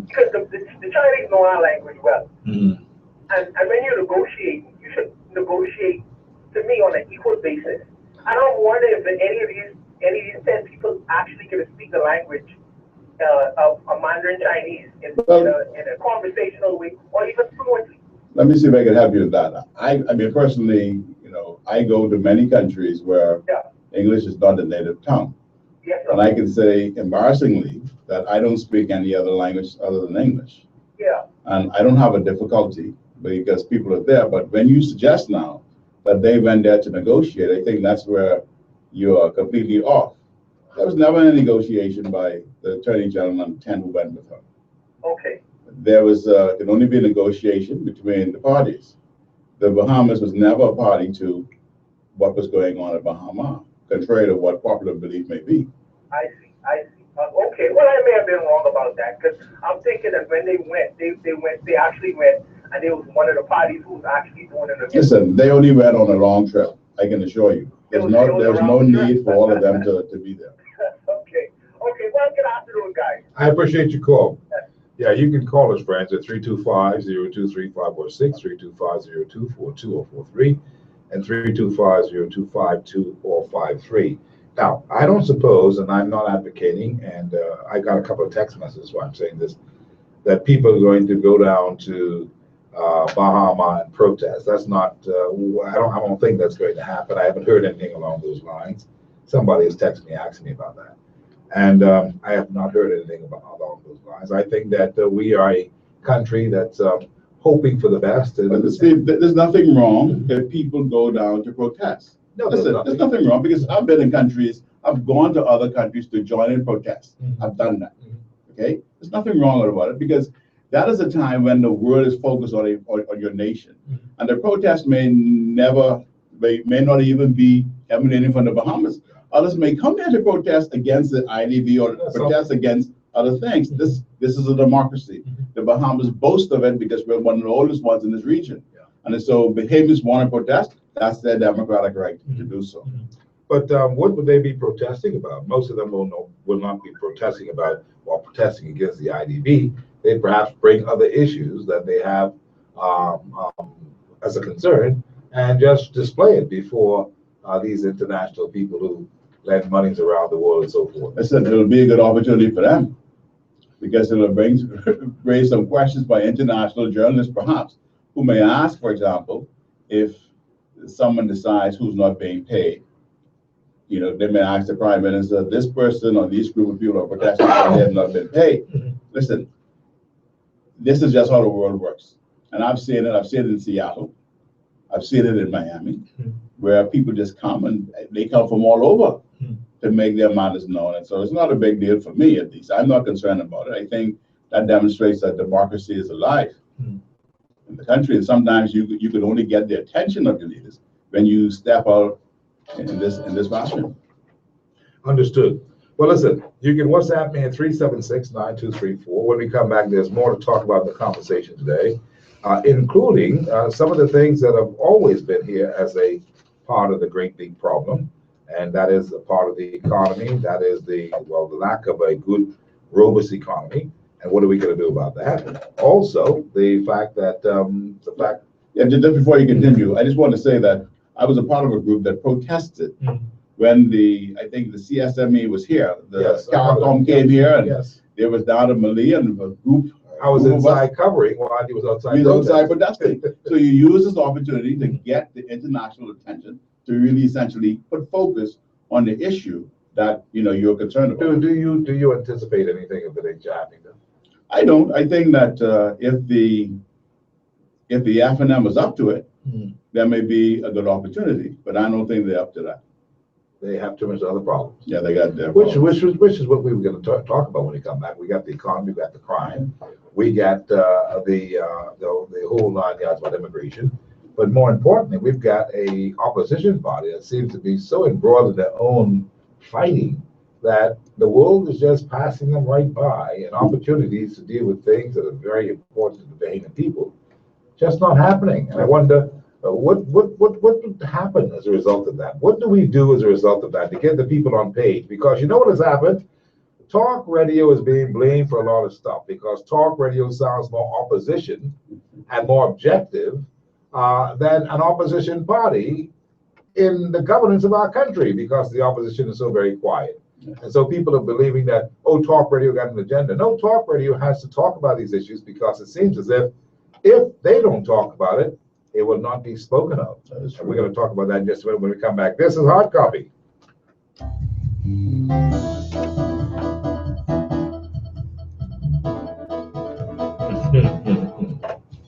Because the Chinese know our language well. Mm-hmm. And when you negotiate, you should negotiate, to me, on an equal basis. I don't wonder if any of these 10 people actually can speak the language of Mandarin Chinese in a conversational way, or even fluently. Let me see if I can help you with that. I mean, personally, you know, I go to many countries where English is not the native tongue. Yes, sir. And I can say embarrassingly that I don't speak any other language other than English. Yeah. And I don't have a difficulty because people are there. But when you suggest now that they went there to negotiate, I think that's where you are completely off. There was never any negotiation by the Attorney General and 10 who went with her. Okay. There was can only be a negotiation between the parties. The Bahamas was never a party to what was going on in Bahama, contrary to what popular belief may be. I see. Okay. Well, I may have been wrong about that, because I'm thinking that when they went, they actually went, and they was one of the parties who was actually doing it. Listen, they only went on a long trip, I can assure you. There was no need for all of them to be there. Okay. Well, get after those guys. I appreciate your call. Yeah, you can call us, friends, at 325-023546, 325-0242 or 43, and 325-0252 or 53. Now, I don't suppose, and I'm not advocating, and I got a couple of text messages why I'm saying this, that people are going to go down to Bahama and protest. That's not, I don't think that's going to happen. I haven't heard anything along those lines. Somebody has texted me asking me about that. And I have not heard anything along those lines. I think that we are a country that's hoping for the best. But Steve, there's nothing wrong if people go down to protest. No, Listen, there's nothing wrong, because I've been in countries, I've gone to other countries to join in protests. Mm-hmm. I've done that. Okay? There's nothing wrong about it, because that is a time when the world is focused on your nation. Mm-hmm. And the protest may not even be emanating from the Bahamas. Others may come there to protest against the IDB or protest against other things. This is a democracy. The Bahamas boast of it because we're one of the oldest ones in this region. And so Bahamians want to protest, that's their democratic right to do so. But what would they be protesting about? Most of them will not be protesting about while protesting against the IDB. They perhaps bring other issues that they have as a concern and just display it before these international people who lend monies around the world and so forth. Listen, it'll be a good opportunity for them because it'll raise some questions by international journalists, perhaps, who may ask, for example, if someone decides who's not being paid, you know, they may ask the prime minister, this person or these group of people are protesting because they have not been paid. Listen, this is just how the world works. And I've seen it in Seattle. I've seen it in Miami, where people just come and they come from all over to make their matters known. And so it's not a big deal for me, at least. I'm not concerned about it. I think that demonstrates that democracy is alive in the country. And sometimes you could only get the attention of your leaders when you step out in this fashion. Understood. Well, listen, you can WhatsApp me at 376-9234. When we come back, there's more to talk about in the conversation today, including some of the things that have always been here as a part of the great big problem, and that is a part of the economy. That is the lack of a good, robust economy. And what are we going to do about that? Also, the fact that Yeah, just before you continue, I just want to say that I was a part of a group that protested when I think the CSME was here. The CARICOM came here, and there was down in Mali and a group. I was inside covering while he was outside. He was outside protesting. So you use this opportunity to get the international attention to really essentially put focus on the issue that you're concerned about. Do you anticipate anything of the nature happening? I don't. I think that if the FNM is up to it, there may be a good opportunity, but I don't think they're up to that. They have too much other problems. Yeah, they got their which is what we were going to talk about when we come back. We got the economy, we got the crime, we got the whole 9 yards about immigration, but more importantly, we've got a opposition party that seems to be so embroiled in their own fighting that the world is just passing them right by, and opportunities to deal with things that are very important to the Bahamian people just not happening. And I wonder what would happen as a result of that? What do we do as a result of that to get the people on page? Because you know what has happened? Talk radio is being blamed for a lot of stuff because talk radio sounds more opposition and more objective than an opposition party in the governance of our country, because the opposition is so very quiet. And so people are believing that, oh, talk radio got an agenda. No, talk radio has to talk about these issues because it seems as if they don't talk about it, it will not be spoken of. And we're going to talk about that in just a minute when we come back. This is Hard Copy.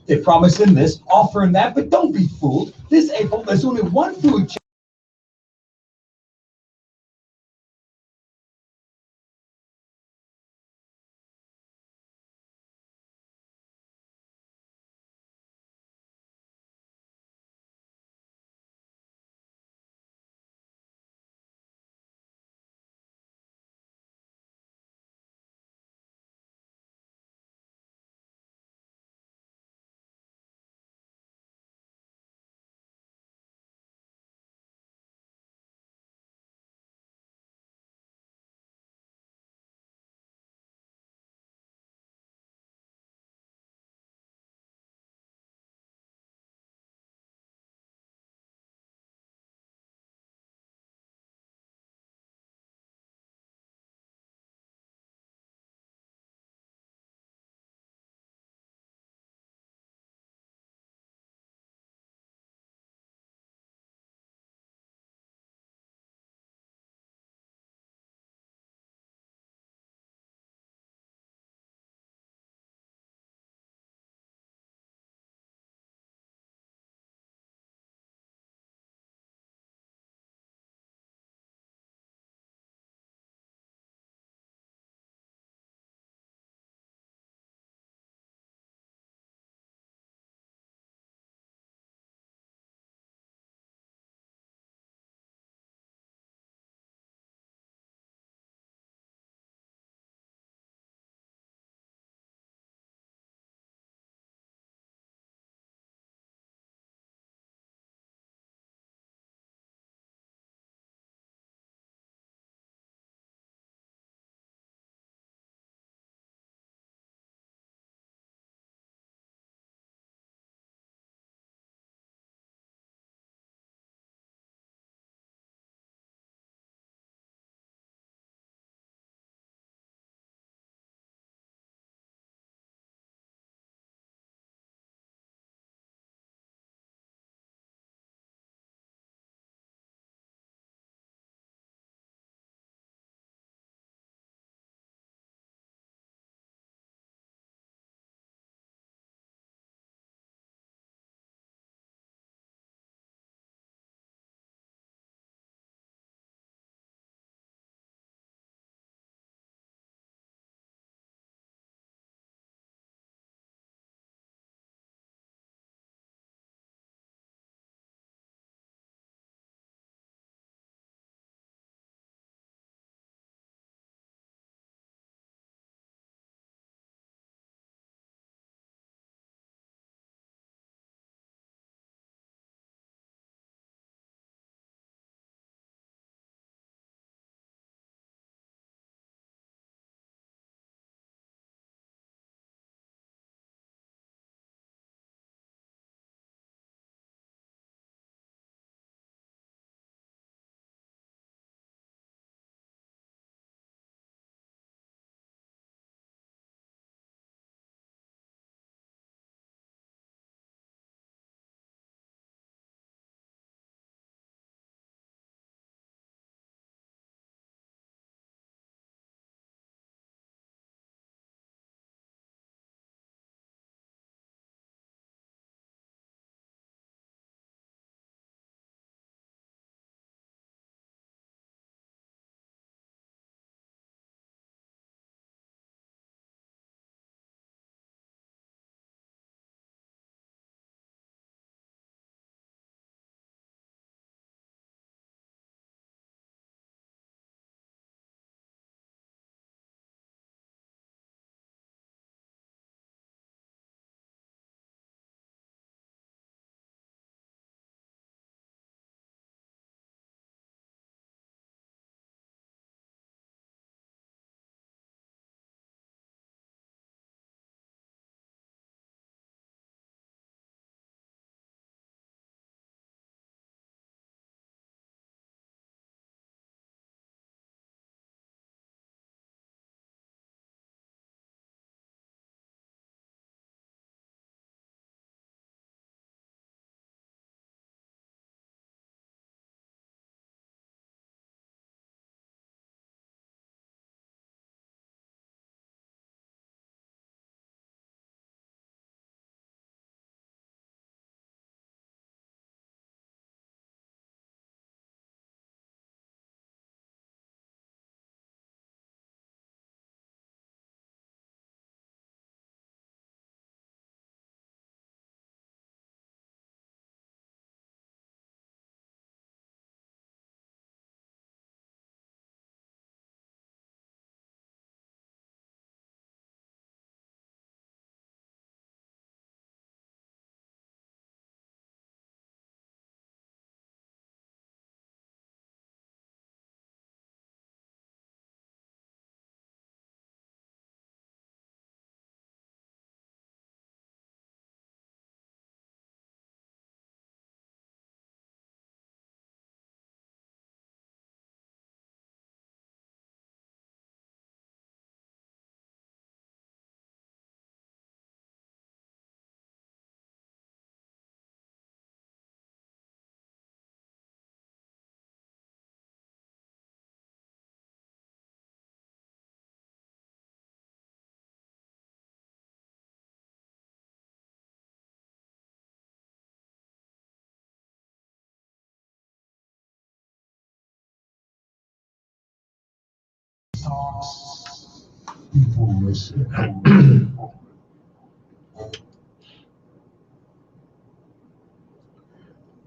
They promising this, offering that, but don't be fooled. This April, there's only one food chain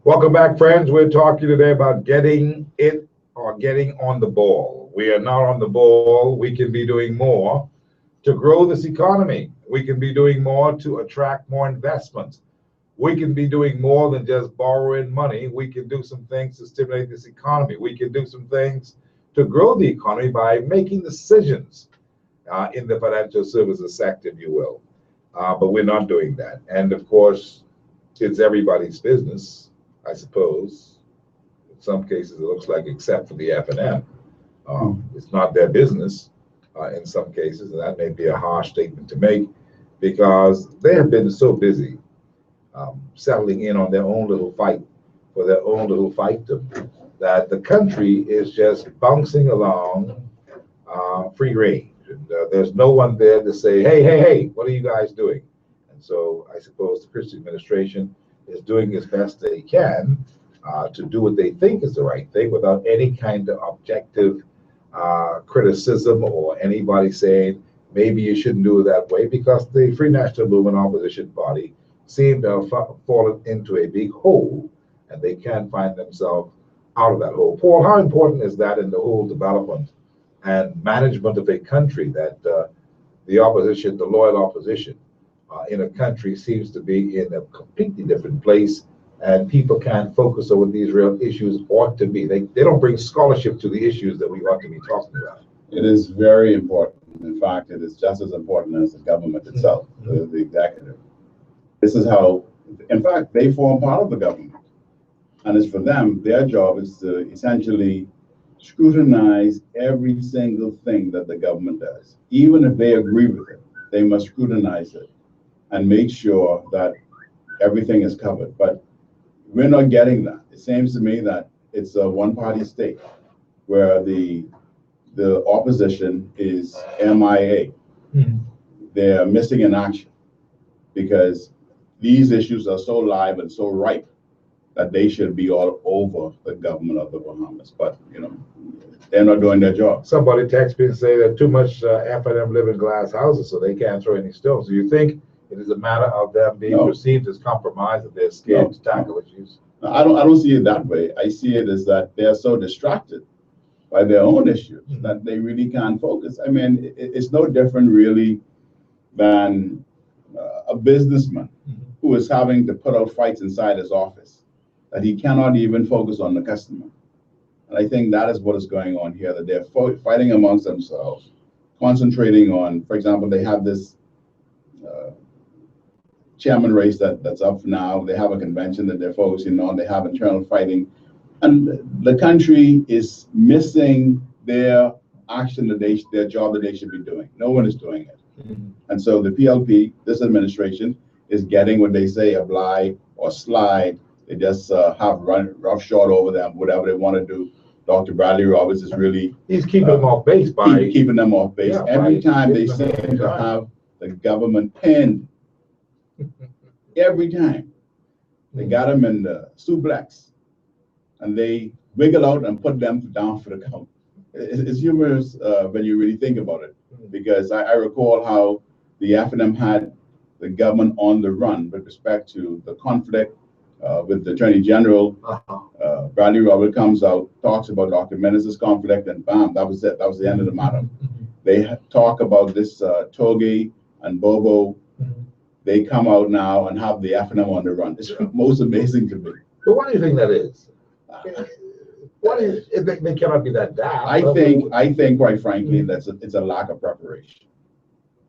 Welcome back, friends. We're talking today about getting it or getting on the ball. We are not on the ball. We can be doing more to grow this economy. We can be doing more to attract more investments. We can be doing more than just borrowing money. We can do some things to stimulate this economy. We can do some things to grow the economy by making decisions in the financial services sector, if you will. But we're not doing that. And of course, it's everybody's business, I suppose. In some cases, it looks like, except for the F&M. It's not their business in some cases, and that may be a harsh statement to make, because they have been so busy settling in on their own little fight for their own little fiefdom that the country is just bouncing along free range. And there's no one there to say, hey, what are you guys doing? And so I suppose the Christie administration is doing as best they can to do what they think is the right thing without any kind of objective criticism or anybody saying, maybe you shouldn't do it that way, because the Free National Movement opposition body seem to have fallen into a big hole, and they can't find themselves out of that hole. Paul, how important is that in the whole development and management of a country, that the opposition, the loyal opposition in a country, seems to be in a completely different place, and people can't focus on what these real issues ought to be. They don't bring scholarship to the issues that we ought to be talking about. It is very important. In fact, it is just as important as the government itself, the executive. This is how, in fact, they form part of the government. And it's for them, their job is to essentially scrutinize every single thing that the government does. Even if they agree with it, they must scrutinize it and make sure that everything is covered. But we're not getting that. It seems to me that it's a one-party state where the opposition is MIA. They're missing in action because these issues are so live and so ripe that they should be all over the government of the Bahamas. But, they're not doing their job. Somebody texted me and say that too much F&M live in glass houses, so they can't throw any stones. Do you think it is a matter of them being perceived as compromised, that they're scared to tackle issues? I don't see it that way. I see it as that they're so distracted by their own issues that they really can't focus. I mean, it's no different really than a businessman who is having to put out fights inside his office, that he cannot even focus on the customer. And I think that is what is going on here, that they're fighting amongst themselves, concentrating on, for example, they have this chairman race that's up now. They have a convention that they're focusing on. They have internal fighting. And the country is missing their action, their job that they should be doing. No one is doing it. And so the PLP, this administration, is getting what they say, a bly or slide. They just have run roughshod over them, whatever they want to do. Dr. Bradley Roberts is really... He's keeping them off base by... Keeping them off base. Yeah, every time they seem to have the government pinned. Every time. They got them in the suplex. And they wiggle out and put them down for the count. It's humorous when you really think about it. Because I recall how the F&M had the government on the run with respect to the conflict with the Attorney General. Bradley Roberts comes out, talks about Dr. Menace's conflict, and bam, that was it. That was the end of the matter. They talk about this Toge and Bobo. They come out now and have the F&M on the run. It's most amazing to me. But what do you think that is? What is they cannot be that daft? I think, quite frankly, it's a lack of preparation.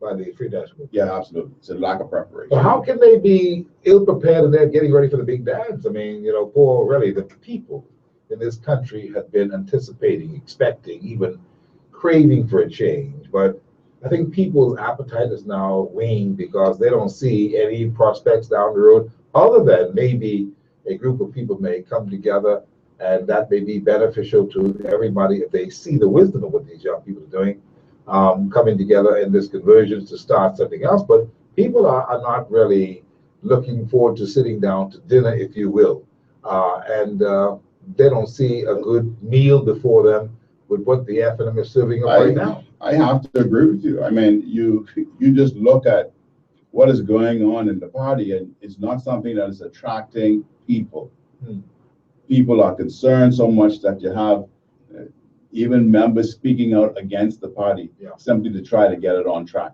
By the Free National Movement. Yeah, absolutely. It's a lack of preparation. But how can they be ill-prepared and they're getting ready for the big dance? I mean, really, the people in this country have been anticipating, expecting, even craving for a change. But I think people's appetite is now waned because they don't see any prospects down the road, other than maybe a group of people may come together, and that may be beneficial to everybody if they see the wisdom of what these young people are doing. Coming together in this convergence to start something else, but people are not really looking forward to sitting down to dinner, if you will, and they don't see a good meal before them with what the F&M is serving up right now. I have to agree with you. I mean, you just look at what is going on in the party, and it's not something that is attracting people. Hmm. People are concerned so much that you have even members speaking out against the party, Yeah. simply to try to get it on track.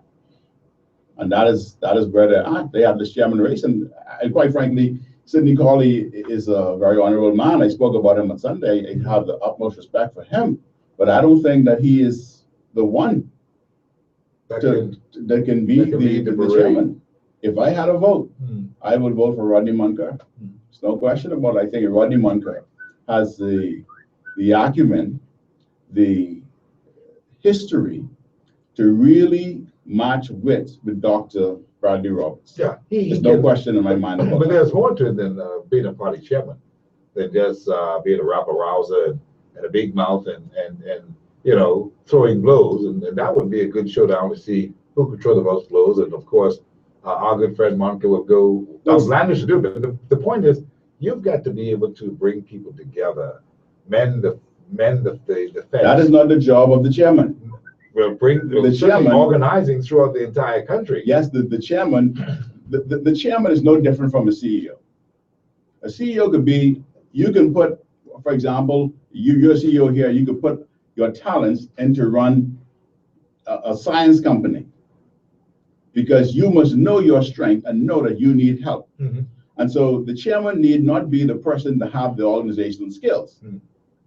And that is where they're at. They have this chairman race, and quite frankly, Sidney Colley is a very honorable man. I spoke about him on Sunday. I have the utmost respect for him, but I don't think that he is the one That that can be the chairman. If I had a vote, Hmm. I would vote for Rodney Munker. There's no question about it. I think Rodney Munker has the acumen, the history to really match wits with Dr. Bradley Roberts. Yeah, There's no question in my mind about But that. there's more to it than being a party chairman, than just being a rapper rouser and a big mouth and you know, throwing blows. And that would be a good showdown to see who could throw the most blows. And of course, our good friend Monica will go outlandish to do. But the point is, you've got to be able to bring people together, mend the fence. That is not the job of the chairman. Will bring The chairman organizing throughout the entire country. Yes, the chairman, the chairman is no different from a CEO. A CEO could be, you can put, for example, you're a CEO here, you could put your talents into run a science company, because you must know your strength and know that you need help. Mhm. And so the chairman need not be the person to have the organizational skills. Mm.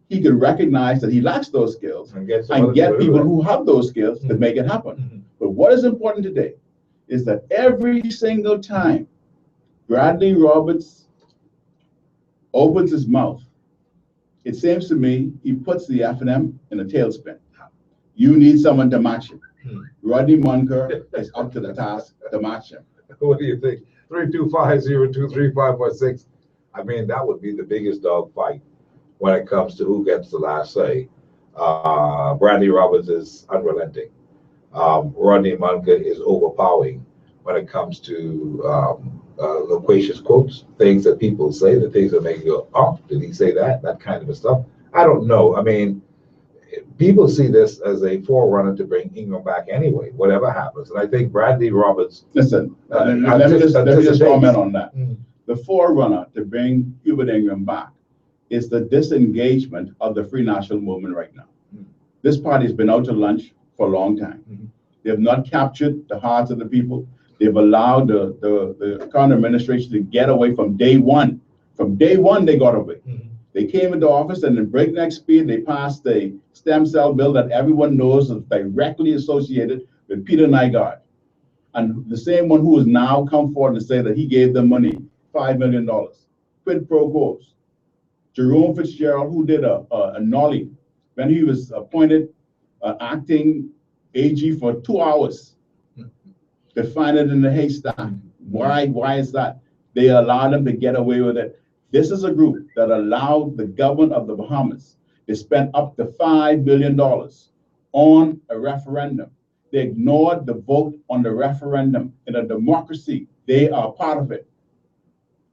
He can recognize that he lacks those skills And get and get people who have those skills to make it happen. Mhm. But what is important today is that every single time Bradley Roberts opens his mouth, it seems to me he puts the F&M in a tailspin. You need someone to match him. Hmm. Rodney Munker is up to the task to match him. What do you think? 325-023546. I mean, that would be the biggest dog fight when it comes to who gets the last say. Bradley Roberts is unrelenting. Rodney Munker is overpowering when it comes to loquacious quotes, things that people say, the things that make you go, oh, did he say that? That kind of stuff. I don't know. I mean, people see this as a forerunner to bring Ingram back anyway, whatever happens. And I think Bradley Roberts. Listen, let me just comment on that. The forerunner to bring Hubert Ingram back is the disengagement of the Free National Movement right now. This party has been out to lunch for a long time. They have not captured the hearts of the people. They've allowed the current administration to get away from day one. From day one, they got away. They came into office and in breakneck speed, they passed a stem cell bill that everyone knows is directly associated with Peter Nygaard. And the same one who has now come forward to say that he gave them money, $5 million, quid pro quos. Jerome Fitzgerald, who did a nollie when he was appointed acting AG for 2 hours to find it in the haystack. Why is that? They allowed them to get away with it. This is a group that allowed the government of the Bahamas to spend up to $5 billion on a referendum. They ignored the vote on the referendum. In a democracy, they are part of it.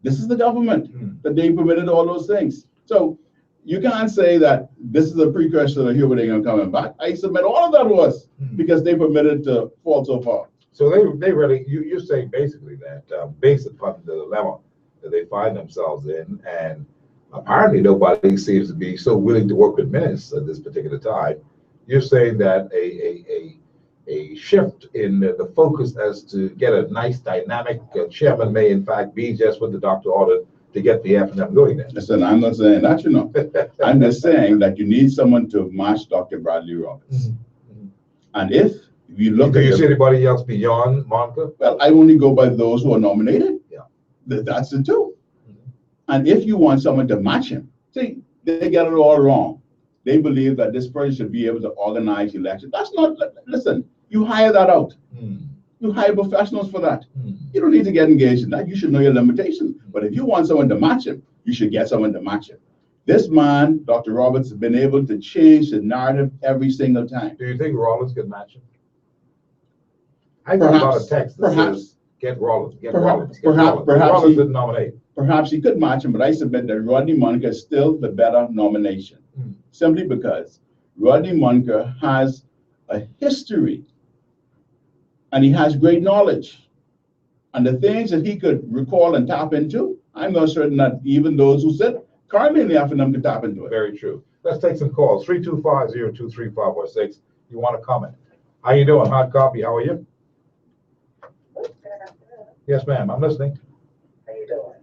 This is the government that they permitted all those things. So you can't say that this is a precursor to Hubert Ingram coming back. I submit all of that was because they permitted to fall so far. So they really, you're saying basically that based upon the dilemma that they find themselves in, and apparently nobody seems to be so willing to work with minutes at this particular time, you're saying that a shift in the focus as to get a nice dynamic chairman may in fact be just what the doctor ordered to get the F&M going there. Listen, I'm not saying that, you know. I'm just saying that you need someone to match Dr. Bradley Roberts. And if you look Do at you see anybody else beyond Monica? well, I only go by those who are nominated. Yeah. That's it too. And if you want someone to match him, see, they get it all wrong. They believe that this person should be able to organize elections. That's not, listen, you hire that out. You hire professionals for that. You don't need to get engaged in that. You should know your limitations. But if you want someone to match him, you should get someone to match him. This man, Dr. Roberts, has been able to change the narrative every single time. Do you think Rollins can match him? I got a lot of text that says, get Rollins, get Rollins, get Rollins. Rollins didn't nominate. Perhaps he could match him, but I submit that Rodney Munker is still the better nomination. Simply because Rodney Munker has a history, and he has great knowledge. And the things that he could recall and tap into, I'm not certain that even those who sit currently in the afternoon could tap into it. Very true. Let's take some calls. 325-023546. You want to comment? How you doing? Hot copy. How are you? Good afternoon. Yes, ma'am. I'm listening. How you doing?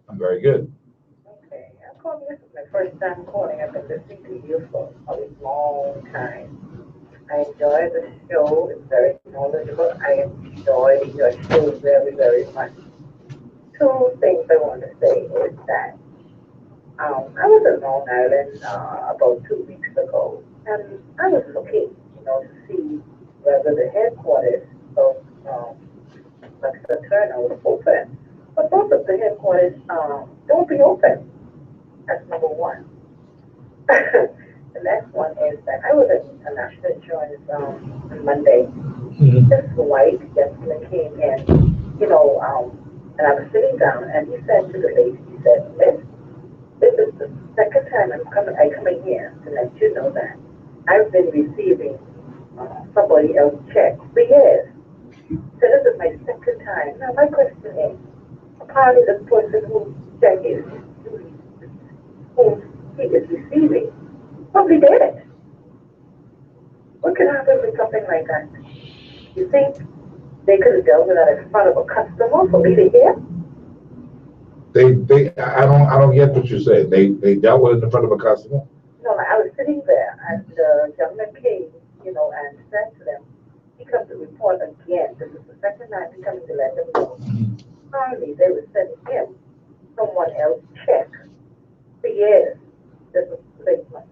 I'm very good. Okay, I'm calling. This is my first time calling. I've been listening to you for a long time. I enjoy the show. It's very knowledgeable. I enjoy your show very, very much. Two things I want to say is that I was in Long Island about 2 weeks ago, and I was looking, to see whether the headquarters of Dr. Turner was open. But both of the headquarters don't be open. That's number one. The next one is that I was at a national insurance on Monday. This white gentleman came in, and I was sitting down, and he said to the lady, he said, Miss, this is the second time I come in here to let you know that I've been receiving somebody else's check for years. So this is my second time. Now my question is, apparently the person whose check is whom he is receiving probably dead. What could happen with something like that? You think they could have dealt with that in front of a customer for me to hear? I don't get what you're saying. They dealt with it in front of a customer? No, I was sitting there and the gentleman came, and said to them, he comes to report again. This is the second time he comes to let them know. Apparently they were sending him someone else's check for years. This was 6 months.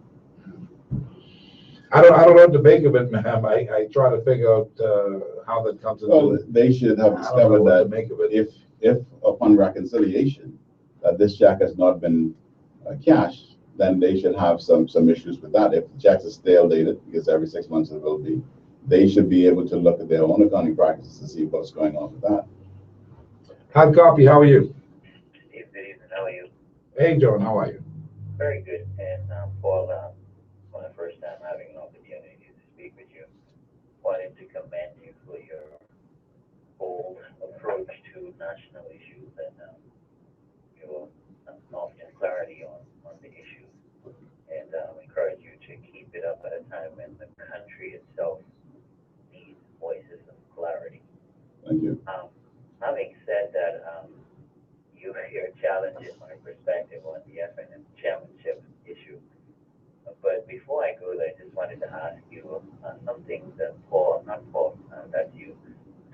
I don't know what to make of it, ma'am. I try to figure out how that comes into Well, it. they should have I don't know discovered what to that make of it. if upon reconciliation, that this check has not been cashed, then they should have some issues with that. If the checks are stale dated, because every 6 months it will be, they should be able to look at their own accounting practices and see what's going on with that. Hot copy. How are you? Steve, good evening. How are you? Hey, John. How are you? Very good. And Paul, for the first time having an opportunity to speak with you, wanted to commend you for your bold approach to national issues and your often clarity on the issues. And encourage you to keep it up at a time when the country itself needs voices of clarity. Thank you. Having said that, you're challenging my perspective on the FNM chairmanship issue. But before I go there, I just wanted to ask you something that that's you,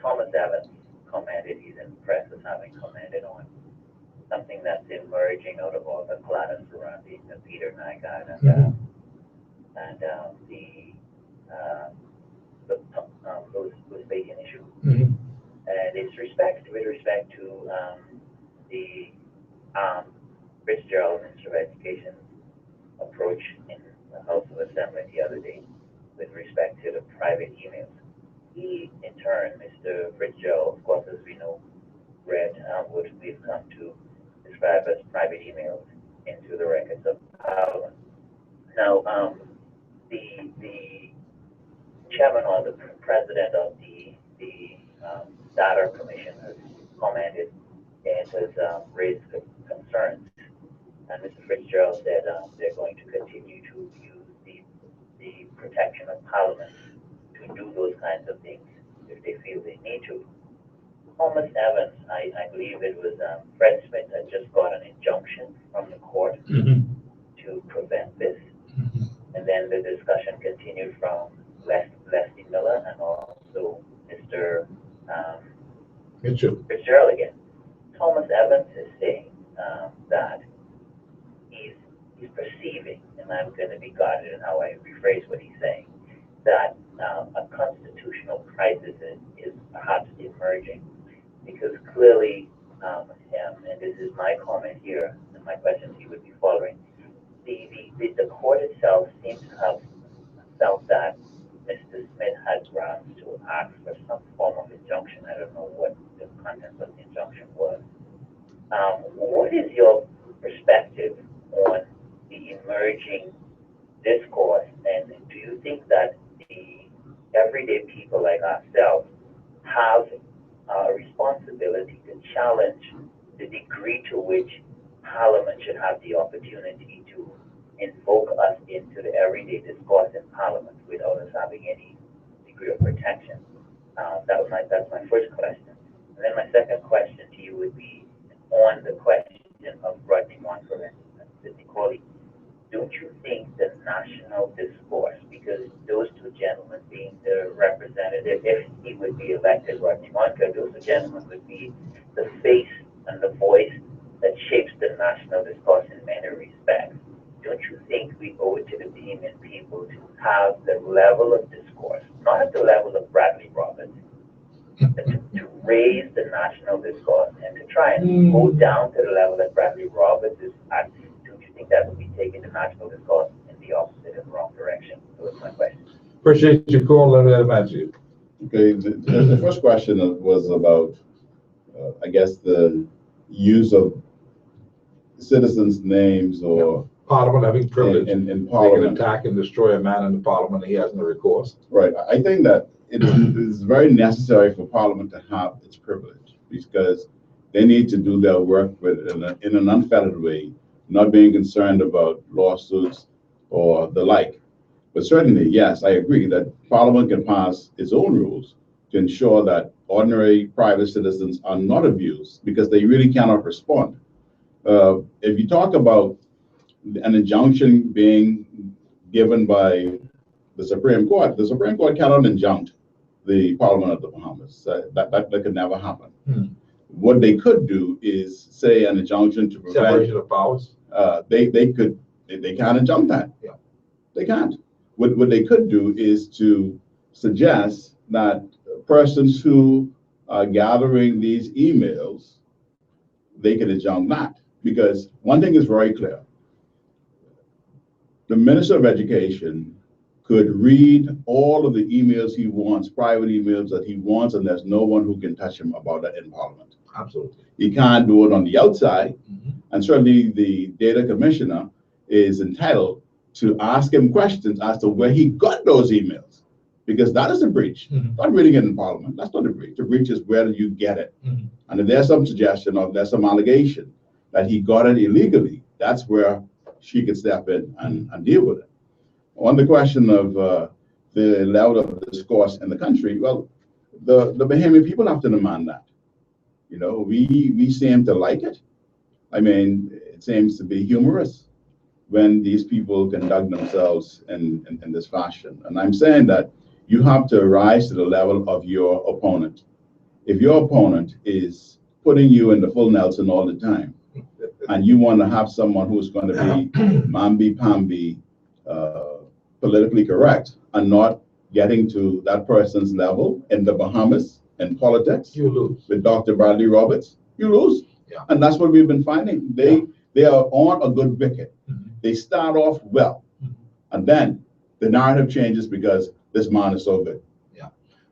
Thomas Evans commented, he's in the press as having commented on something that's emerging out of all the clatter surrounding the Peter Nygaard and those bacon issue. And it's with respect to the Fitzgerald Minister of Education approach in the House of Assembly the other day with respect to the private emails. He, in turn, Mr. Fitzgerald, of course, as we know, read what we've come to describe as private emails into the records of Parliament. Now, the chairman or the president of the Data Commission has commented and has raised concerns. And Mr. Fitzgerald said they're going to continue to use the protection of Parliament to do those kinds of things if they feel they need to. Thomas Evans, I believe it was Fred Smith, had just got an injunction from the court to prevent this. And then the discussion continued from Leslie Miller and also Mr. Mitchell. Fitzgerald again. Thomas Evans is saying that he's perceiving, and I'm going to be guarded in how I rephrase what he's saying, that a constitutional crisis is perhaps emerging, because clearly, and this is my comment here, and my questions he would be following, the court itself seems to have felt that Mr. Smith had grounds to ask for some form of injunction. I don't know what the content of the injunction was. What is your perspective on the emerging discourse, and do you think that the everyday people like ourselves have a responsibility to challenge the degree to which Parliament should have the opportunity to invoke us into the everyday discourse in Parliament without us having any degree of protection. That's my first question. And then my second question to you would be on the question of Rodney Montfort and Sidney Corley. Don't you think the national discourse, because those two gentlemen being the representative, if he would be elected, Rodney Montfort, those two gentlemen would be the face and the voice that shapes the national discourse in many respects. Don't you think we owe it to the team and people to have the level of discourse, not at the level of Bradley Roberts, but to raise the national discourse and to try and go down to the level that Bradley Roberts is at? Don't you think that would be taking the national discourse in the opposite and wrong direction? So that's my question. Appreciate your call. Let me answer you. Okay, the first question was about, I guess, the use of citizens' names or Parliament having privilege. in They can Parliament. attack and destroy a man in the Parliament, and he has no recourse. Right. I think that it is very necessary for Parliament to have its privilege because they need to do their work in an unfettered way, not being concerned about lawsuits or the like. But certainly, yes, I agree that Parliament can pass its own rules to ensure that ordinary private citizens are not abused because they really cannot respond. If you talk about an injunction being given by the Supreme Court cannot injunct the Parliament of the Bahamas. That could never happen. What they could do is say an injunction to prevent Separation of powers. they can't injunct that. Yeah. They can't. What they could do is to suggest that persons who are gathering these emails, they can injunct that. Because one thing is very clear. The Minister of Education could read all of the emails he wants, private emails that he wants, and there's no one who can touch him about that in Parliament. Absolutely. He can't do it on the outside, and certainly the data commissioner is entitled to ask him questions as to where he got those emails, because that is a breach. Not reading it in Parliament, that's not a breach. The breach is where you get it. And if there's some suggestion or there's some allegation that he got it illegally, that's where she could step in and deal with it. On the question of the level of discourse in the country, well, the Bahamian people have to demand that. You know, we seem to like it. I mean, it seems to be humorous when these people conduct themselves in this fashion. And I'm saying that you have to rise to the level of your opponent. If your opponent is putting you in the full Nelson all the time, and you want to have someone who's going to be mamby-pamby, politically correct, and not getting to that person's level in the Bahamas in politics, You lose. with Dr. Bradley Roberts, you lose. Yeah. And that's what we've been finding. They are on a good wicket. They start off well, and then the narrative changes because this man is so good.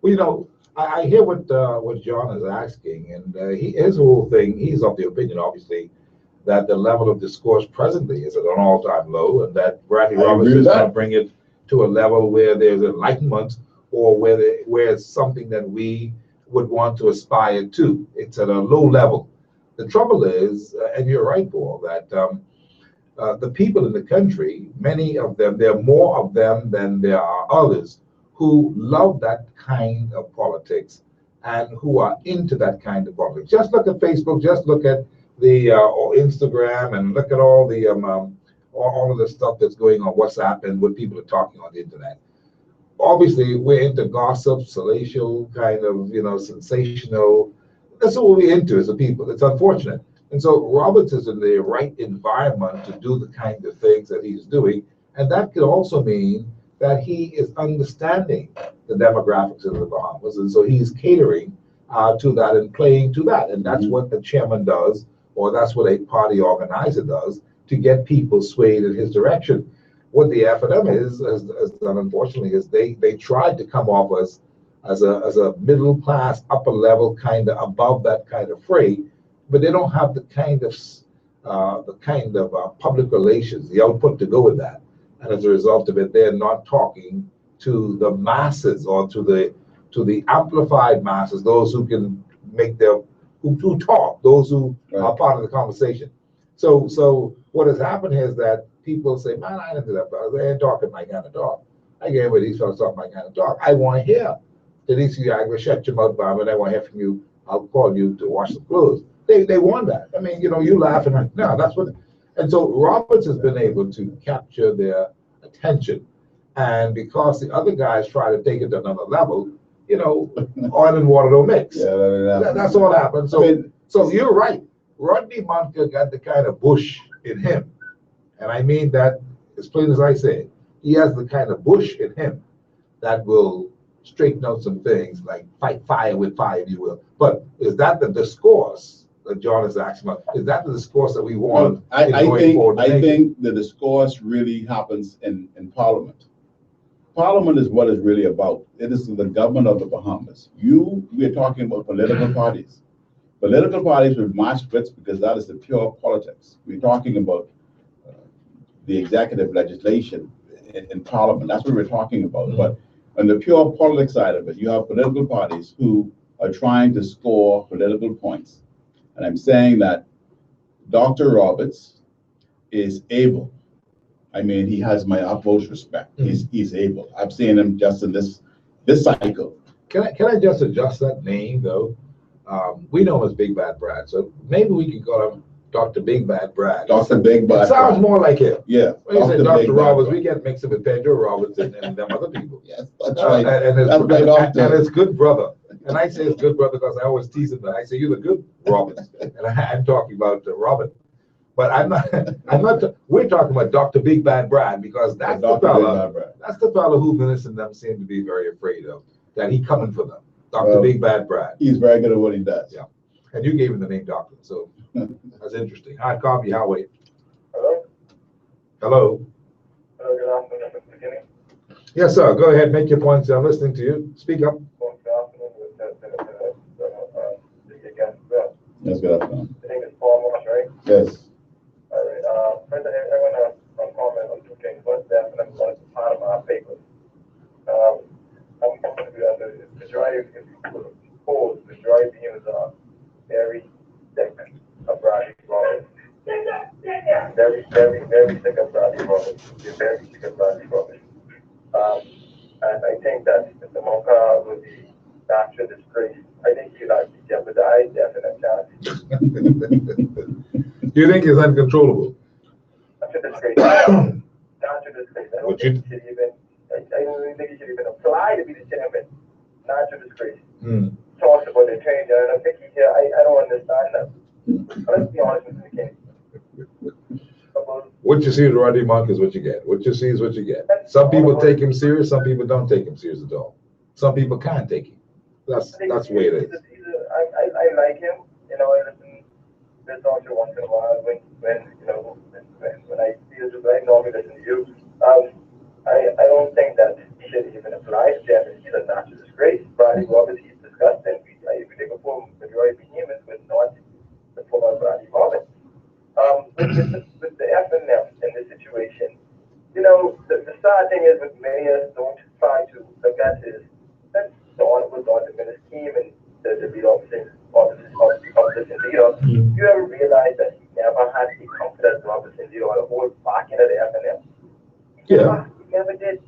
Well, you know, I hear what John is asking, and his whole thing, he's of the opinion, obviously, that the level of discourse presently is at an all-time low, and that Bradley I Roberts agree is with going to that. bring it to a level where there's enlightenment, or where it's something that we would want to aspire to. It's at a low level. The trouble is, and you're right, Paul, that the people in the country, many of them, there are more of them than there are others who love that kind of politics and who are into that kind of politics. Just look at Facebook, just look at the or Instagram, and look at all of the stuff that's going on WhatsApp and what people are talking on the internet. Obviously, we're into gossip, salacious, kind of, sensational. That's what we're into as a people. It's unfortunate. And so Roberts is in the right environment to do the kind of things that he's doing. And that could also mean that he is understanding the demographics of the Bahamas. And so he's catering to that and playing to that. And that's what the chairman does, or that's what a party organizer does, to get people swayed in his direction. What the FNM has done, unfortunately, is they tried to come off as a middle class, upper level, kind of above that kind of fray, but they don't have the kind of public relations, the output to go with that. And as a result of it, they're not talking to the masses or to the amplified masses, those who can make their who talk, those who are part of the conversation. So what has happened is that people say, man, I didn't do that, but they ain't talking my kind of talk. I gave away these fellas talking my kind of talk. I want to hear. Denise, I will shut your mouth, Bob, and I want to hear from you. I'll call you to wash the clothes. They want that. I mean, you laugh and no, that's what. And so Roberts has been able to capture their attention, and because the other guys try to take it to another level, oil and water don't mix. Yeah, that's all happened. So, I mean, so you're right. Rodney Monka got the kind of Bush in him, and I mean that as plain as I say. He has the kind of Bush in him that will straighten out some things, like fight fire with fire, if you will. But is that the discourse that John is asking about? Is that the discourse that we want? I think the discourse really happens in Parliament. Parliament is what it's really about. It is the government of the Bahamas. We are talking about political parties. Political parties with mass splits because that is the pure politics. We're talking about the executive legislation in Parliament. That's what we're talking about. Mm-hmm. But on the pure politics side of it, you have political parties who are trying to score political points. And I'm saying that Dr. Roberts is able. I mean, he has my utmost respect. Mm-hmm. He's able. I've seen him just in this cycle. Can I just adjust that name though? We know him as Big Bad Brad, so maybe we can call him Dr. Big Bad Brad. Dr. Big Bad. It sounds more like him. Yeah. When you say Dr. Roberts, we get mixed up with Pedro Roberts and them other people. Yes, that's right. And his good brother. And I say his good brother because I always tease him that I say you're the good Roberts, and I'm talking about Robert. But I'm not. We're talking about Dr. Big Bad Brad because that's the fella. That's the fella who Venice and them seem to be very afraid of. That he coming for them. Dr. Big Bad Brad. He's very good at what he does. Yeah. And you gave him the name Doctor, so that's interesting. Hi, copy. Howard. Hello? Hello. Hello, good afternoon, Mr. McKinney. Yes, sir. Go ahead. Make your points. I'm listening to you. Speak up. Good afternoon, Yes, good afternoon. I think it's Paul Marsh, right? Yes. All right. First, I want to comment on two things. One, definitely one is part of my papers. I'm going to be on the majority of people polls, majority views are very sick of Bradley Roberts. Very, very, very sick of Bradley Roberts. They're very sick of Bradley Roberts. And I think that Mr. Monka will be natural disgrace. I think he'll actually jeopardize definite chance. You think he's uncontrollable? Natural disgrace. Natural disgrace. I don't think he should even. I don't even think he should even apply to be the chairman. Natural disgrace. Talks about the attorney general. I think he here. I don't understand that. Let's be honest with you, What you see with Rodney Monk is what you get. What you see is what you get. Some people take him serious. Some people don't take him serious at all. Some people can't take him. That's the way it is. I like him. I listen to this also once in a while when I see this. I normally listen to you. I don't think that he should even apply to Jeff. He's a natural disgrace. Bradley Roberts, he's discussed, and if we take a full majority behemoth with not the former Bradley Roberts. With the FNF in this situation, the sad thing is with mayors don't try to look at that's the honorable Don Dominguez team and the lead opposition leader. You ever realize that he never had a confidence opposition leader or the whole back end of the FNF? Yeah. He never did.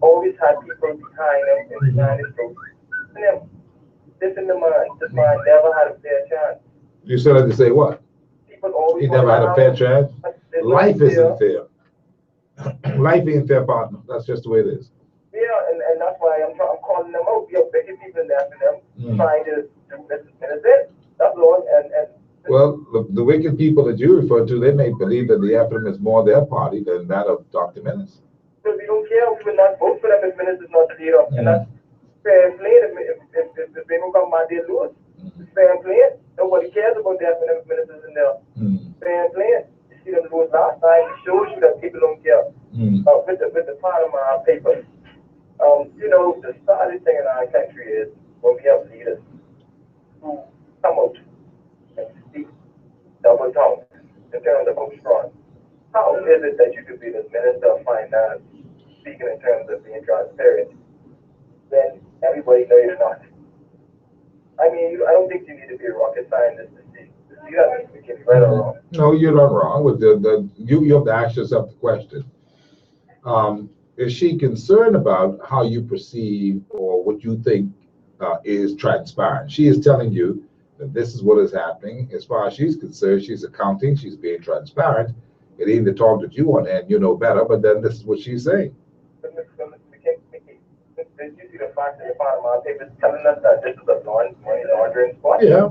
Always had people behind him and behind his group. This man never had a fair chance. You still have to say what? He never had a fair chance. Life isn't fair. Life ain't fair, partner. That's just the way it is. Yeah, and that's why I'm calling them out. We are begging people in there for them, trying to do this, and it's it. That's all. And well, the wicked people that you refer to, they may believe that the FNM is more their party than that of Dr. Menace. So we don't care if we will not vote for them if Menace is not the leader. And that's fair and plain. If they don't come back, they lose. It's fair and plain. Nobody cares about the FNM if Menace is in there. Fair and plain. You see them lose last time. It shows you that people don't care. With the Panama papers. The saddest thing in our country is when we have leaders who come out and speak double tongue in terms of how strong. How is it that you could be the Minister of Finance, speaking in terms of being transparent, then everybody knows you're not. I mean, I don't think you need to be a rocket scientist to see that we can be right or wrong. No, you're not wrong. With you have to ask yourself the question. Is she concerned about how you perceive or what you think is transparent? She is telling you that this is what is happening. As far as she's concerned, she's accounting, she's being transparent. It ain't the talk that you want, and you know better, but then this is what she's saying. But Mr. McKinney, did you see the fact that the Panama Papers telling us that this is a money laundering spot? Yeah.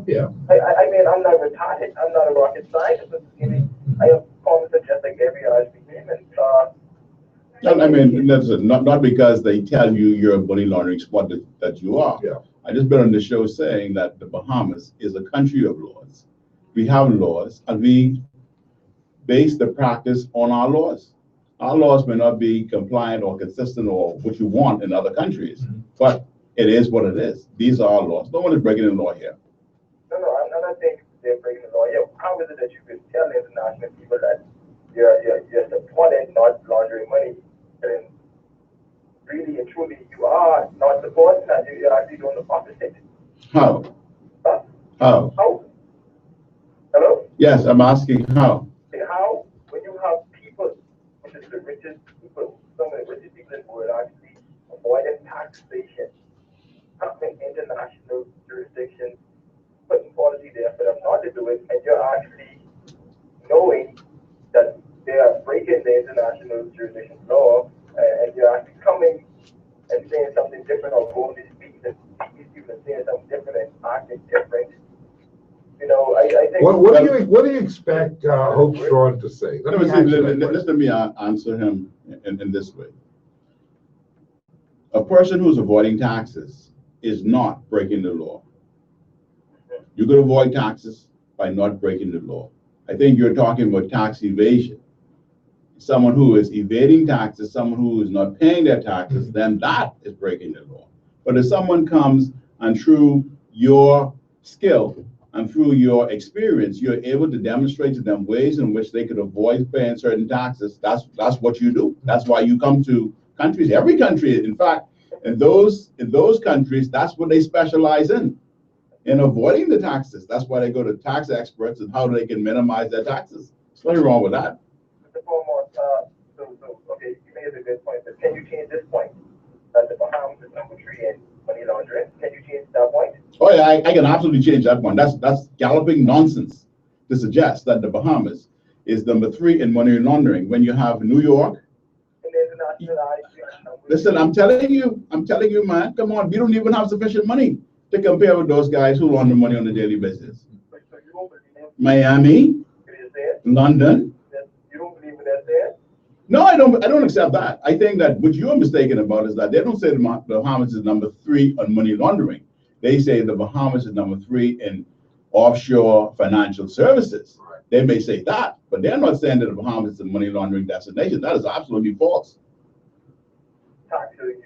I mean, I'm not retarded. I'm not a rocket scientist. Mr. McKinney. I have common sense just like every other human. I mean, listen, not because they tell you you're a money laundering spot that you are. Yeah. I just been on the show saying that the Bahamas is a country of laws. We have laws, and we base the practice on our laws. Our laws may not be compliant or consistent or what you want in other countries, but it is what it is. These are our laws. No one is breaking the law here. No, I'm not saying they're breaking the law. Yeah, how is it that you can tell international people that you're supporting not laundering money, and really and truly you are not supporting that, you're actually doing the opposite? How? Huh? How? How? Hello? Yes, I'm asking how. How, when you have people, which is the richest people, some of the richest people in the world actually avoiding taxation, having international jurisdictions, putting policy there for them not to do it, and you're actually knowing that they are breaking the international jurisdiction law, and you're actually coming and saying something different or going to speak to these people and saying something different and acting different. You know, I think. What do you expect Hope Strachan to say? Let me Let me answer him in this way. A person who's avoiding taxes is not breaking the law. You could avoid taxes by not breaking the law. I think you're talking about tax evasion. Someone who is evading taxes, someone who is not paying their taxes, then that is breaking the law. But if someone comes and through your skill and through your experience, you're able to demonstrate to them ways in which they could avoid paying certain taxes, that's what you do. That's why you come to countries, every country, in fact, in those countries, that's what they specialize in avoiding the taxes. That's why they go to tax experts and how they can minimize their taxes. There's nothing wrong with that. Mr. Foremost, okay, you made a good point, but can you change this point? That the Bahamas is number 3 in money laundering. Can you change that point? Oh yeah, I can absolutely change that point. That's galloping nonsense to suggest that the Bahamas is number 3 in money laundering when you have New York. Listen, I'm telling you, man, come on, we don't even have sufficient money to compare with those guys who launder money on a daily basis. Miami, London. You don't believe in that there? No, I don't accept that. I think that what you're mistaken about is that they don't say the Bahamas is number 3 on money laundering. They say the Bahamas is number 3 in offshore financial services. Right. They may say that, but they're not saying that the Bahamas is a money laundering destination. That is absolutely false. You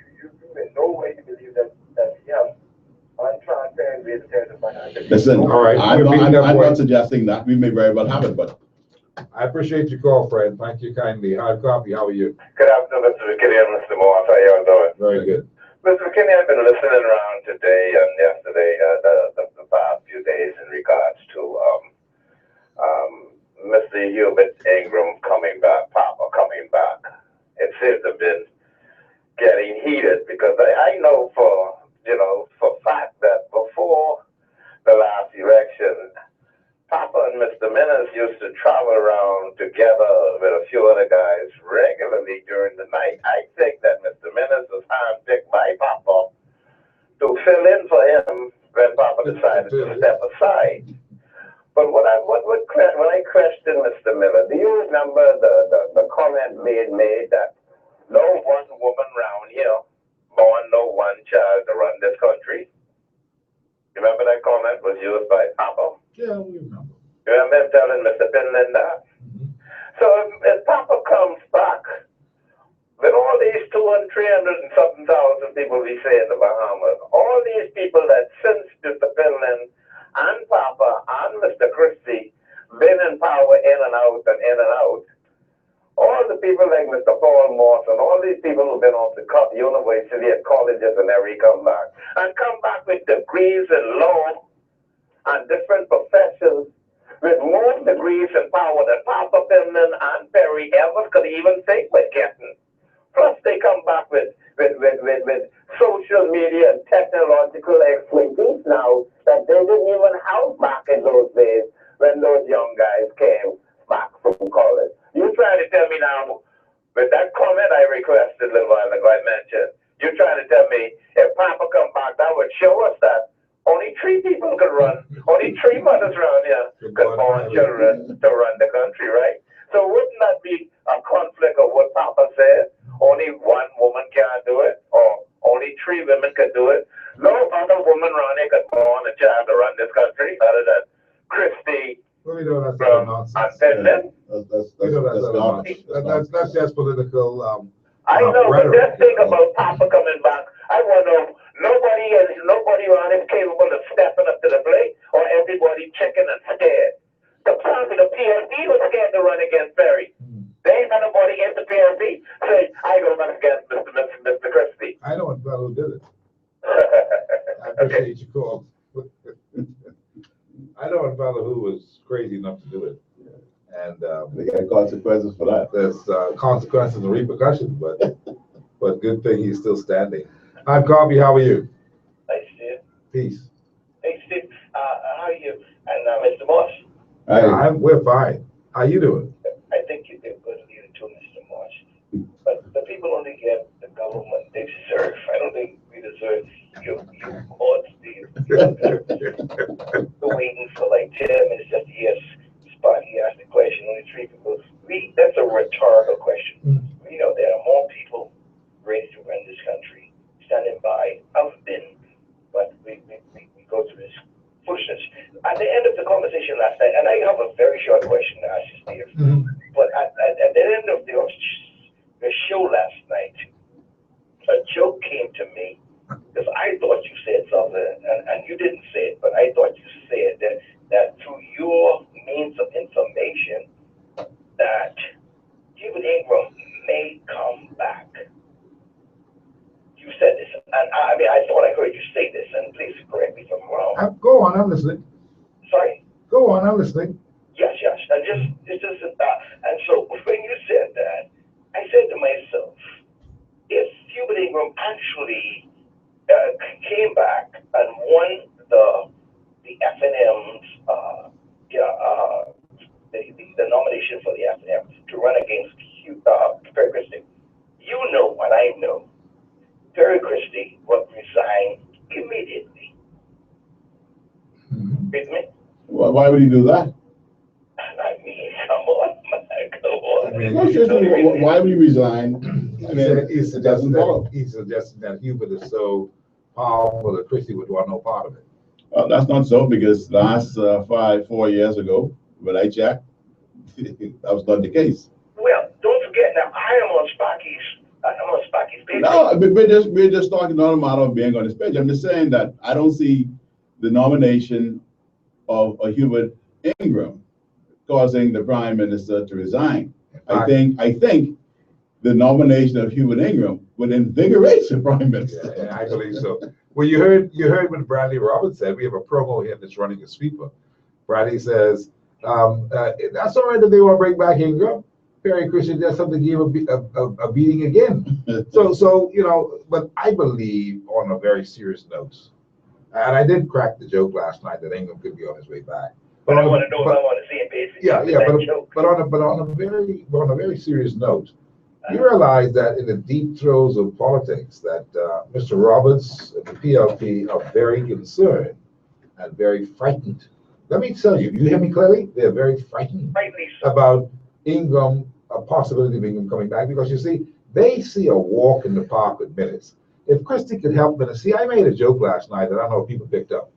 in no way believe that we have untransparent ways in terms of financial. Listen, all right, I'm not suggesting that. We may very well have it, but I appreciate your call, Fred. Thank you kindly. Hard copy, how are you? Good afternoon, Mr. McKinney and Mr. Moore. How are you doing? Very good. Mr. McKinney, I've been listening around today and yesterday, the past few days in regards to Mr. Hubert Ingram coming back, Papa coming back. It seems to have been getting heated because I know for fact that before the last election, Papa and Mr. Menace used to travel around together with a few other guys regularly during the night. I think that Mr. Menace was handpicked by Papa to fill in for him when Papa decided to step aside. But when I questioned Mr. Miller, do you remember the comment made that no one woman round here born no one child to run this country? Remember that comment was used by Papa? Yeah, we remember. You remember him telling Mr. Finland that? So if Papa comes back with all these 200, 300 and something thousand people we say in the Bahamas, all these people that since Mr. Finland and Papa and Mr. Christie been in power in and out and in and out, all the people like Mr. Paul Moss and all these people who've been off the university and colleges and every come back with degrees in law and different professions with more degrees and power than Papa Pimlin and Perry ever could even think with getting. Plus they come back with social media and technological expertise now that they didn't even have back in those days when those young guys came back from college. You trying to tell me now, with that comment I requested a little while ago, I mentioned, you trying to tell me if Papa come back, that would show us that only 3 people could run, only 3 mothers around here could born children to run the country, right? So wouldn't that be a conflict of what Papa said? Only 1 woman can't do it, or only 3 women can do it. No other woman around here could born a child to run this country other than Christie Well, you know, that's from nonsense. Finland. You know, that's nonsense. That's just political. I know, but rhetoric. just think about Papa coming back. I want to know, nobody around is capable of stepping up to the plate, or everybody chicken and scared. The probably the PLP was scared to run against Perry. There ain't nobody in the PLP say, I go run against Mr. Christie. I know one fellow who did it. I Okay. appreciate your call. I know one fellow who was crazy enough to do it. And They got consequences for that. there's consequences and repercussions, but good thing he's still standing. I'm Coffee, how are you? Hey, Steve. Peace. Hey, Steve. How are you? And Mr. Moss? We're fine. How you doing? I think you did good leader too, Mr. Moss. But the people only get the government they deserve. I don't think we deserve you ought We're waiting for like 10 minutes just to yes spot. He asked the question, only 3 people. That's a rhetorical question. You know, there are more people ready to run this country standing by. I've been, but we go through this foolishness. At the end of the conversation last night, and I have a very short question to ask you, Steve. But at the end of the show last night, a joke came to me because I thought you said something, and you didn't say it, but I thought you said that through your means of information, that Cuban Ingram may come back. You said this, and I mean, I thought I heard you say this, and please correct me if I'm wrong. Go on, I'm listening. Sorry? Go on, I'm listening. Yes. And and so when you said that, I said to myself, if Cuban Ingram actually came back and won the FNM's the nomination for the FNM to run against Perry Christie, you know what I know. Perry Christie would resign immediately. With me? Why would he do that? I mean, come on, man, come on. I mean, No, seriously, why would he resign? He's suggesting that Hubert is so powerful that Christie would want no part of it. Well, that's not so, because last 4 years ago, when I checked, that was not the case. Well, don't forget now, I am on Sparky's page. No, we're just talking not a matter of being on this page. I'm just saying that I don't see the nomination of a Hubert Ingram causing the Prime Minister to resign. I think the nomination of Hubert Ingram would invigorate the Prime Minister. Yeah, I believe so. Well, you heard what Bradley Roberts said. We have a promo here that's running a sweeper. Bradley says, that's all right that they want to bring back Ingram. Perry Christian just have to give a beating again. So you know, but I believe on a very serious note, and I did crack the joke last night that Ingram could be on his way back. But I want to know if I want to see it basically. But on a very serious note, you realize that in the deep throes of politics that Mr. Roberts and the PLP are very concerned and very frightened. Let me tell you, you hear me clearly? They're very frightened about Ingram, a possibility of Ingram coming back, because you see, they see a walk in the park with minutes. If Christie could help them, see, I made a joke last night that I don't know if people picked up.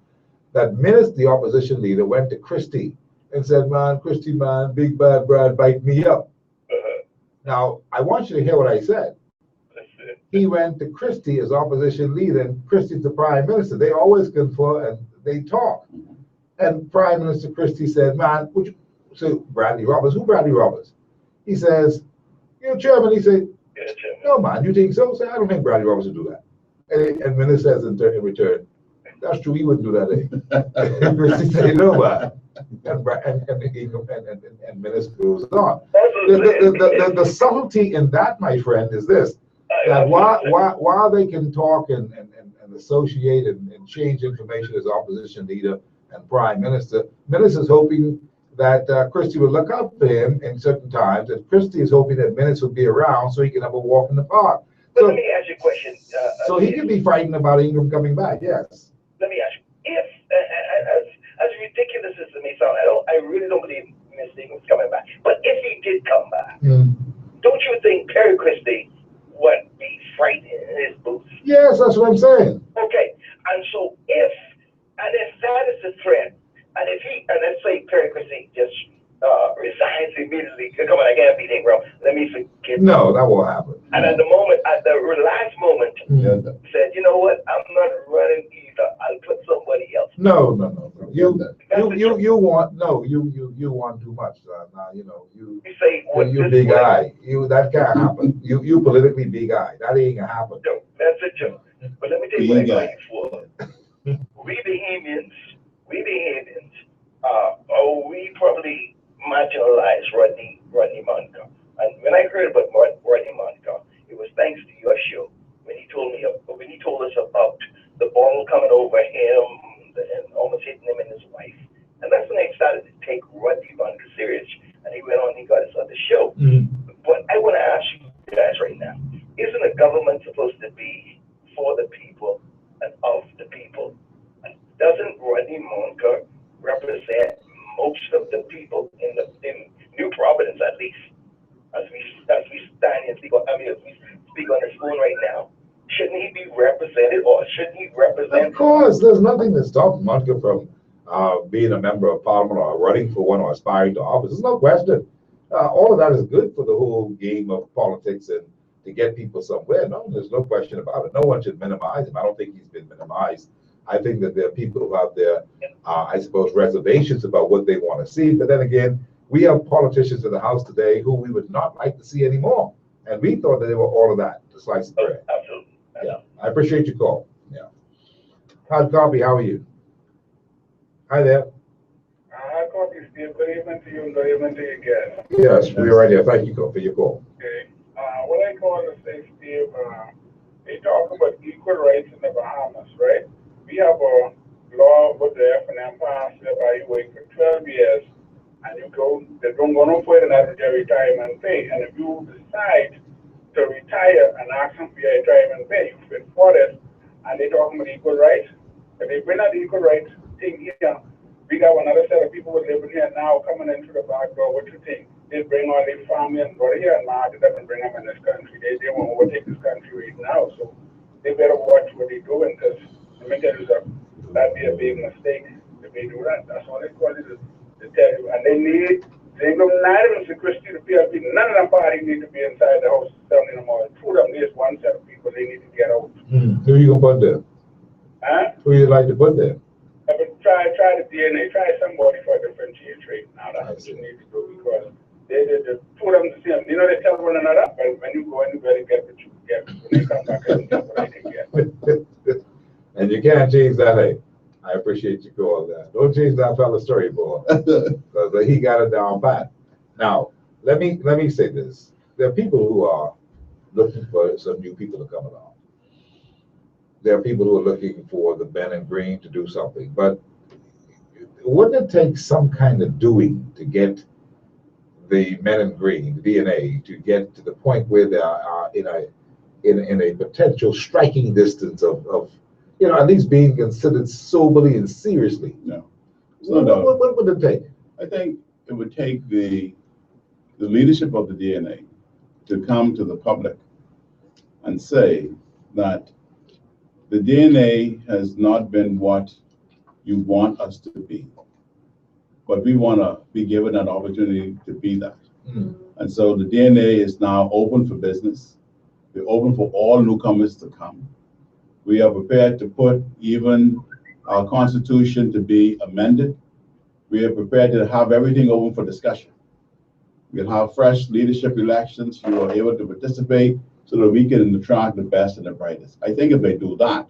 That Minutes, the opposition leader, went to Christie and said, man, Christie, man, big bad Brad, bite me up. Now, I want you to hear what I said. He went to Christie as opposition leader, and Christie's the Prime Minister. They always confer and they talk. And Prime Minister Christie said, man, would you say Bradley Roberts? Who Bradley Roberts? He says, You know, Chairman, he said, Yeah, Chairman. no, man, you think so? Say, I don't think Bradley Roberts would do that. And when it says in return, that's true, he wouldn't do that, eh? Christie said, no, man. And Minister goes on. The subtlety in that, my friend, is this, that while they can talk and associate and change information as opposition leader and prime minister, Minister's hoping that Christie would look up for him in certain times, and Christie is hoping that Minister would be around so he can have a walk in the park. But let me ask you a question. So he can be frightened about Ingram coming back, yes. Let me ask you, if, as ridiculous as it may sound, I really don't believe Mr. Ingram's coming back, but if he did come back, don't you think Perry Christie would be frightened in his boots? Yes, that's what I'm saying. Okay, and so if that is the threat, and let's say Perry Christie just resigns immediately, come on, I can't beat Ingram, let me forget. No, that won't happen. And at the last moment, said, you know what, I'm not running either, I'll put somebody else. No. You want too much. Now, you say, you big guy. That can't happen. You politically big guy. That ain't gonna happen. No, that's a joke. But let me tell you what I'm going for. We Bahamians, we probably marginalized Rodney Moncalf. And when I heard about Rodney Moncalf, it was thanks to your show when he told us about the ball coming over him and almost hitting him and his wife. And that's when I started to take Rodney Moncalf serious. And he went on and got us on the show. But I want to ask you guys right now, isn't a government supposed to be for the people and of the people? And doesn't Rodney Moncalf represent most of the people in New Providence, at least, as we stand and speak on, as we speak on this phone right now? Shouldn't he be represented, or shouldn't he represent? Of course, there's nothing that stops Moncalf from being a member of parliament or running for one or aspiring to office. There's no question. All of that is good for the whole game of politics and to get people somewhere. No, there's no question about it. No one should minimize him. I don't think he's been minimized. I think that there are people who have their, I suppose, reservations about what they want to see. But then again, we have politicians in the House today who we would not like to see anymore. And we thought that they were all of that, to slice of bread. Absolutely. Yeah, I appreciate your call. Yeah. How's Copy? How are you? Hi there. Hi, Copy, Steve. Good evening to you and good evening to you again. Yes, we're right here. Thank you for your call. Okay. What I call to say, Steve, they talk about equal rights in the Bahamas, right? We have a law with the F&M passed whereby you wait for 12 years and they don't go no further than that with your retirement pay. And if you decide to retire and ask them for your retirement pay, you fit for it, and they talk about equal rights. If they bring that equal rights thing here, we got another set of people who living here now coming into the back door. What you think? They bring all their family and brother here and market them and bring them in this country. They want to overtake this country right now, so they better watch what they're doing, because let me tell you something, that'd be a big mistake if they do that. That's all they call it, to tell you. And they don't not even Christie, the PLP, none of them parties need to be inside the house telling them all. Two of them, there's one set of people they need to get out. Who are you gonna put there? Huh? Who you like to put there? I would try the DNA, try somebody for a differentiate trade. Now that's what you need to do, because they two of them the same. You know, they tell one another, but when you go and you better get what you get when they come back and get what they can get. And you can't change that, hey. I appreciate you calling that. Don't change that fella's story, boy, because he got it down pat. Now, let me say this: there are people who are looking for some new people to come along. There are people who are looking for the men in green to do something, but wouldn't it take some kind of doing to get the men in green, the DNA, to get to the point where they are in a potential striking distance of at least being considered soberly and seriously? No. What would it take? I think it would take the leadership of the DNA to come to the public and say that the DNA has not been what you want us to be, but we want to be given an opportunity to be that. And so the DNA is now open for business. We're open for all newcomers to come. We are prepared to put even our constitution to be amended. We are prepared to have everything open for discussion. We'll have fresh leadership elections. You are able to participate so that we can attract the best and the brightest. I think if they do that,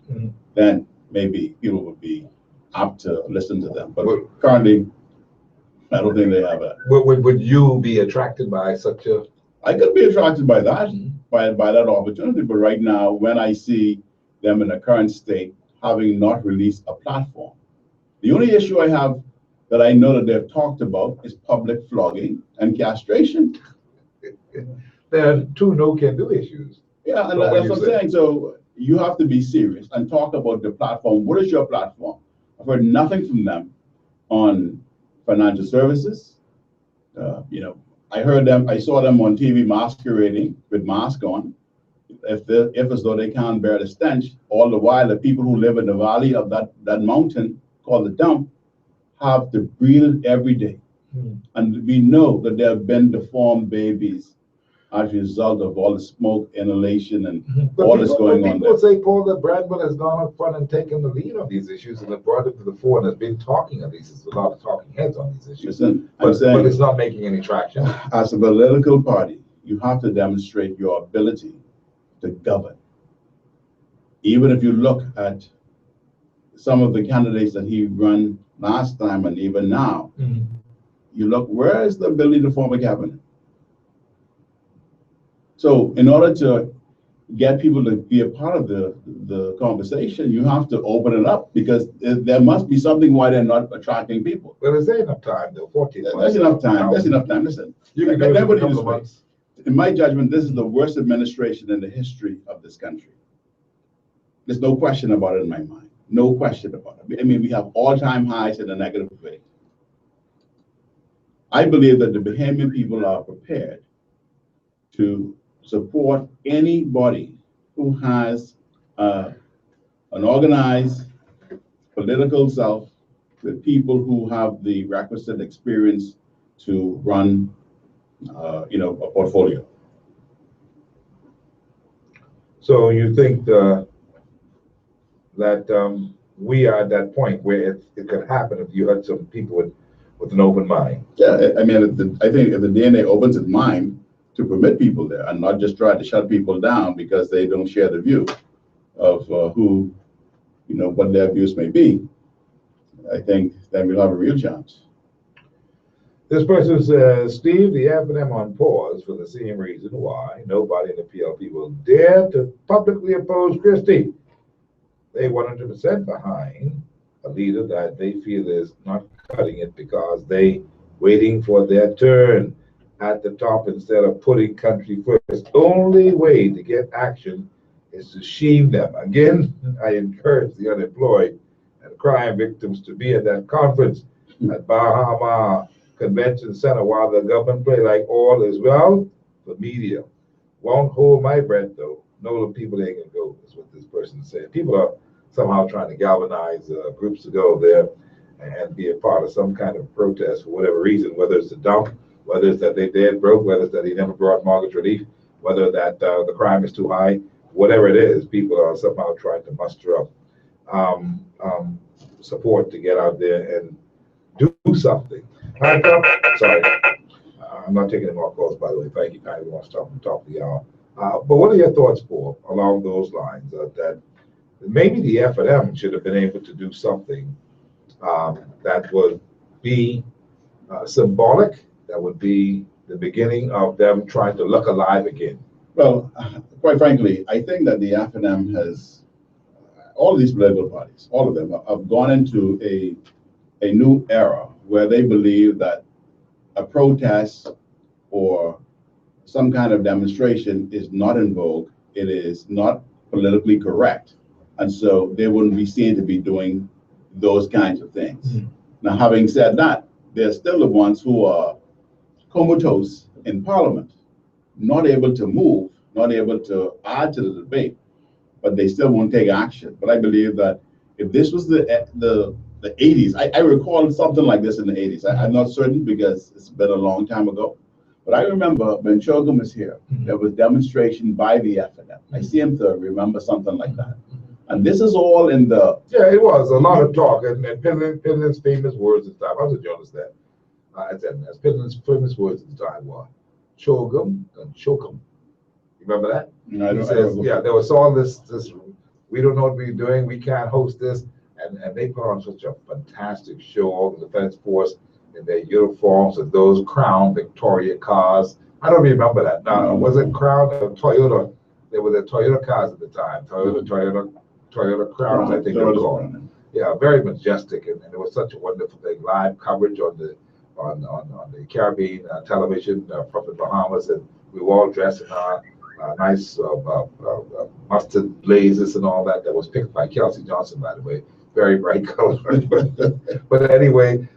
then maybe people would be apt to listen to them. But currently, I don't think they have a. Would you be attracted by such a? I could be attracted by that, by that opportunity. But right now, when I see them in the current state, having not released a platform, the only issue I have that I know that they've talked about is public flogging and castration. There are two no-can-do issues. Yeah, and that's what I'm saying. So you have to be serious and talk about the platform. What is your platform? I've heard nothing from them on financial services. I saw them on TV masquerading with masks on, if as though they can't bear the stench. All the while, the people who live in the valley of that mountain called the dump have to breathe every day. And we know that there have been deformed babies as a result of all the smoke inhalation and all that's going on there. People say, Paul, that Bradwell has gone up front and taken the lead on these issues and have brought it to the fore and has been talking at least. There's a lot of talking heads on these issues. Listen, but it's not making any traction. As a political party, you have to demonstrate your ability to govern. Even if you look at some of the candidates that he ran last time and even now, you look, where is the ability to form a cabinet? So in order to get people to be a part of the conversation, you have to open it up, because there must be something why they're not attracting people. Well, is there enough time, though? 14 months. There's enough time. There's enough time. Listen, You can do it in a couple of months. in my judgment, this is the worst administration in the history of this country. There's no question about it in my mind. No question about it. I mean, we have all-time highs in a negative way. I believe that the Bahamian people are prepared to support anybody who has an organized political self with people who have the requisite experience to run, a portfolio. So you think that we are at that point where it could happen if you had some people with an open mind? Yeah, I mean, I think if the DNA opens its mind to permit people there and not just try to shut people down because they don't share the view of what their views may be, I think then we'll have a real chance. This person says, Steve, the F&M on pause for the same reason why nobody in the PLP will dare to publicly oppose Christie. They 100% behind a leader that they feel is not cutting it because they waiting for their turn at the top instead of putting country first. Only way to get action is to shame them. Again, I encourage the unemployed and crime victims to be at that conference at Bahama Convention Center while the government play like all is well. The media won't hold my breath, though. No, the people ain't gonna go, is what this person said. People are somehow trying to galvanize groups to go there and be a part of some kind of protest for whatever reason, whether it's a dump, whether it's that they dead broke, whether it's that he never brought mortgage relief, whether that the crime is too high, whatever it is, people are somehow trying to muster up support to get out there and do something. Sorry, I'm not taking any more calls, by the way. Thank you, kindly want to stop and talk to the hour. But what are your thoughts, Paul, along those lines? That maybe the F&M should have been able to do something that would be symbolic, that would be the beginning of them trying to look alive again. Well, quite frankly, I think that the F&M has, all these political parties, all of them have gone into a new era where they believe that a protest or some kind of demonstration is not in vogue. It is not politically correct. And so they wouldn't be seen to be doing those kinds of things. Now, having said that, they're still the ones who are comatose in Parliament, not able to move, not able to add to the debate, but they still won't take action. But I believe that if this was the 80s, I recall something like this in the 80s. I'm not certain because it's been a long time ago. But I remember when Chogum was here, there was demonstration by the F&M. I seem to remember something like that. And this is all in the... Yeah, it was a lot of talk, and Penland's famous words this time. How did you understand? I said, as Pittman's famous words at the time were, "Chogum and chokum." You remember that? No, I He don't, says, yeah, there was all this, we don't know what we're doing, we can't host this. And they put on such a fantastic show, the defense force in their uniforms and those Crown Victoria cars. I don't remember that. Now, was it Crown or Toyota? There were the Toyota cars at the time, Toyota Crowns, I think they were called. Yeah, very majestic, and it was such a wonderful thing. Live coverage on the Caribbean television from the Bahamas, and we were all dressed in our nice mustard blazers and all that. That was picked by Kelsey Johnson, by the way. Very bright color. But anyway,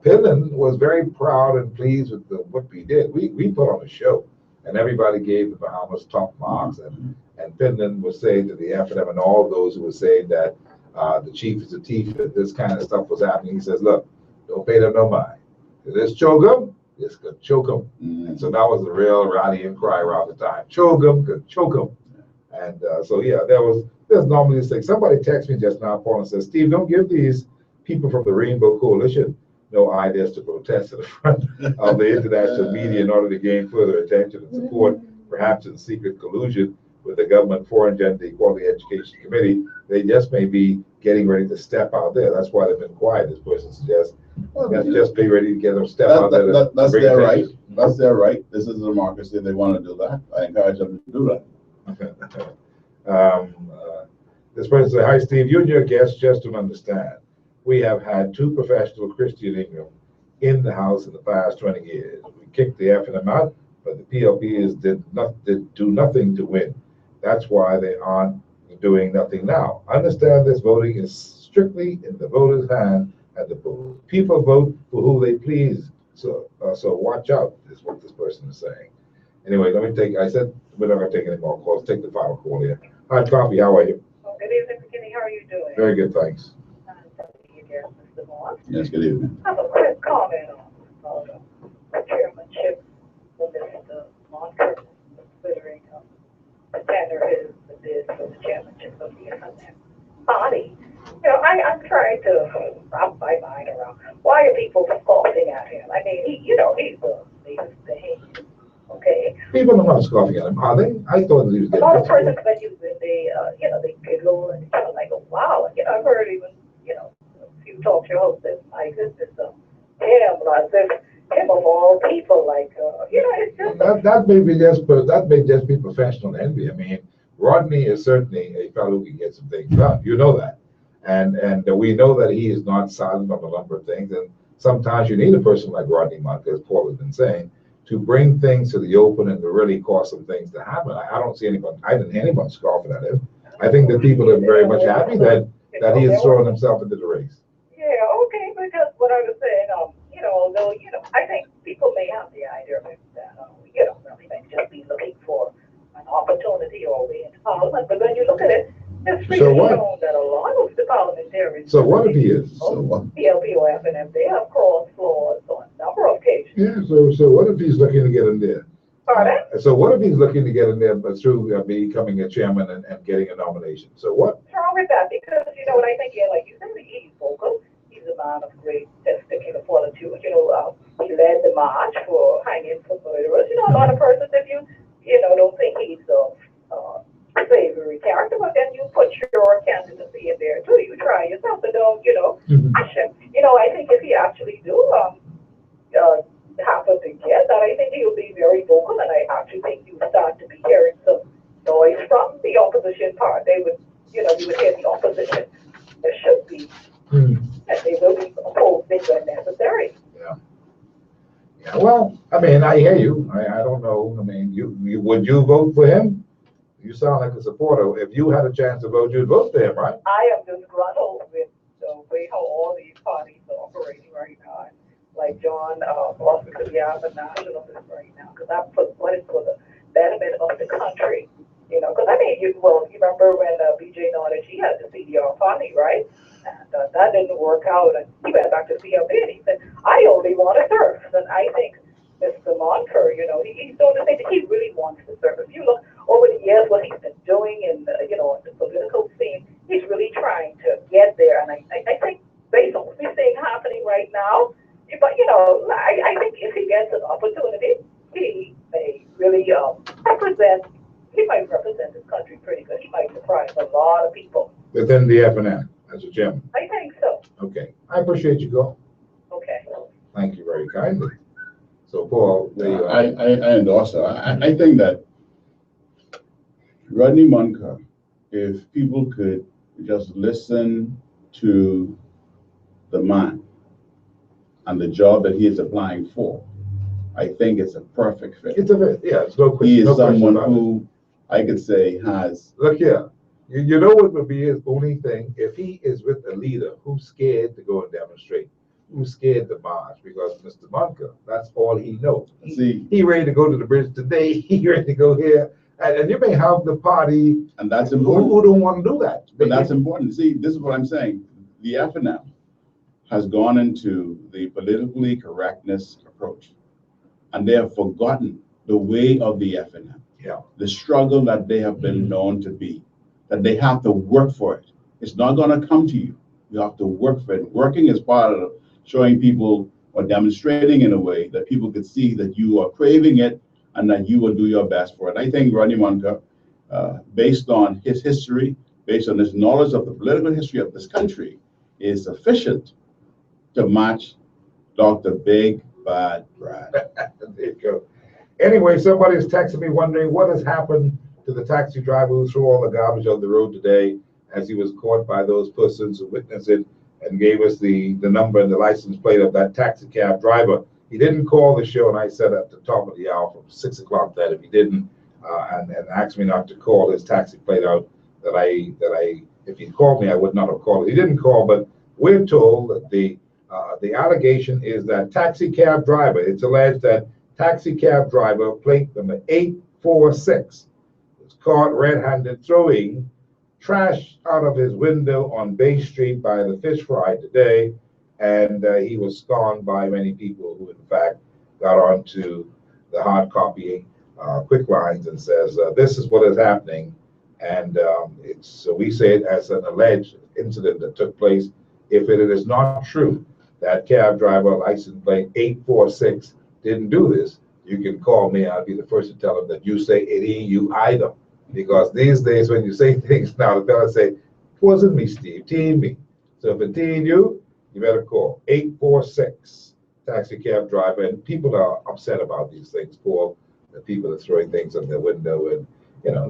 Pittman was very proud and pleased with what we did. We put on a show, and everybody gave the Bahamas top marks. And Pittman was saying to the FNM and all those who were saying that the chief is a thief, that this kind of stuff was happening. He says, look, don't pay them no mind. This choke them, this could choke them. And so that was the real rallying cry around the time. Choke them, could choke them. And so, yeah, there's normally this thing. Somebody texted me just now, Paul, and says, Steve, don't give these people from the Rainbow Coalition no ideas to protest in the front of the international media in order to gain further attention and support, perhaps in secret collusion with the government Foreign Gender Equality Education Committee. They just may be getting ready to step out there. That's why they've been quiet, this person suggests. Let's just be ready to get them step out there. That's their right. That's their right. This is a democracy. They want to do that. I encourage them to do that. This person said, hi, Steve, you and your guests just don't understand. We have had two professional Christian Ingram in the House in the past 20 years. We kicked the FNM out, but the PLPs did do nothing to win. That's why they aren't doing nothing now. Understand this voting is strictly in the voters' hand at the polls. People vote for who they please. So watch out, is what this person is saying. Anyway, I said we're not going to take any more calls. Take the final call here. Hi, Coffee, how are you? Well, good evening, McKinney. How are you doing? Very good, thanks. Mr. Moore. Yes, good evening. I have a quick comment on the chairmanship of Mr. Monker, considering the tender is the bid for the chairmanship of the FNM body. You know, I'm trying to wrap my mind around why are people scoffing at him? I mean, he's the latest thing. Okay. People are not scoffing at him, are they? I thought he was getting a lot of persons that use it, they giggle and kind of like, wow. I've heard even, a few talk show hosts that, my goodness, him, as if him of all people, it's just. That may just be professional envy. I mean, Rodney is certainly a fellow who can get some things done. You know that. And we know that he is not silent on a number of things. And sometimes you need a person like Rodney Monk, as Paul has been saying, to bring things to the open and to really cause some things to happen. I don't see anyone, I didn't hear anyone scoffing at him. I think that people are very much happy that he has thrown himself into the race. Yeah, okay, because what I was saying, although, I think people may have the idea that, really may just be looking for an opportunity or way into Parliament, but when you look at it, it's really shown that a lot of the parliamentarians. So what if he is? So what? PLP or FNM, they have crossed floors on a number of occasions. Yeah, so what if he's looking to get in there? Pardon? So what if he's looking to get in there but through becoming a chairman and getting a nomination? So what? What's wrong with that? Because, what I think, like you said, he's vocal. He's a man of great testicular fortitude. He led the march for hanging for murderers. A lot of persons, if you don't think he's a savory character, but then you put your candidacy in there too. You try yourself, but don't, I think if he actually do happen to get that, I think he'll be very vocal, and I actually think you start to be hearing some noise from the opposition part. They would, you would hear the opposition. There should be, and they will be opposing when necessary. Yeah. Yeah. Well, I mean, I hear you. I don't know. I mean, you would you vote for him? You sound like a supporter. If you had a chance to vote, you'd vote for him, right? I am disgruntled with the way how all these parties are operating right now. Like John Boston could be out of the nationalist right now, because I put what is for the betterment of the country. Because I mean, you remember when BJ Nottage, had the CDR party, right? And that didn't work out, and he went back to CLP, and he said, I only want to serve. And I think Mr. Monker, he's doing the thing that he really wants to serve. If you look over the years, what he's been doing in the, the political scene, he's really trying to get there. And I think based on what we're seeing happening right now, But, I think if he gets an opportunity, he may really, he might represent his country pretty good. He might surprise a lot of people. Within the FNM as a chairman. I think so. Okay, I appreciate you, Go. Okay. Thank you very kindly. So, Paul, there you are. I endorse her. I think that Rodney Munker, if people could just listen to the man and the job that he is applying for, I think it's a perfect fit. It's it's no question. He is no question someone about it. who I could say has. Look here, you know what would be his only thing? If he is with a leader who's scared to go and demonstrate, who's scared to march, because Mr. Munker, that's all he knows. He ready to go to the bridge today, he ready to go here, and you may have the party And that's important. who don't want to do that. But that's important. See, this is what I'm saying. The FNM has gone into the politically correctness approach, and they have forgotten the way of the FNM. Yeah. The struggle that they have been known to be, that they have to work for it. It's not going to come to you. You have to work for it. Working is part of showing people or demonstrating in a way that people could see that you are craving it and that you will do your best for it. I think Rodney Munker, based on his history, based on his knowledge of the political history of this country, is sufficient to match Dr. Big Bad Brad. There you go. Anyway, somebody's texting me wondering what has happened to the taxi driver who threw all the garbage on the road today as he was caught by those persons who witnessed it and gave us the number and the license plate of that taxi cab driver. He didn't call the show, and I said at the top of the hour from 6 o'clock that if he didn't, and asked me not to call his taxi plate out, that if he called me, I would not have called it. He didn't call, but we're told that the allegation is that taxi cab driver, it's alleged that taxi cab driver, plate number 846, was caught red-handed throwing trash out of his window on Bay Street by the fish fry today, and he was scorned by many people who, in fact, got onto the hard copying quick lines and says, this is what is happening, and so we say it as an alleged incident that took place. If it is not true that cab driver license plate 846 didn't do this, you can call me. I'll be the first to tell them that you say it ain't you either. Because these days when you say things now, the fella say, it wasn't me, Steve, it ain't me. So if it ain't you, you better call 846 taxi cab driver. And people are upset about these things, Paul. The people are throwing things on their window, and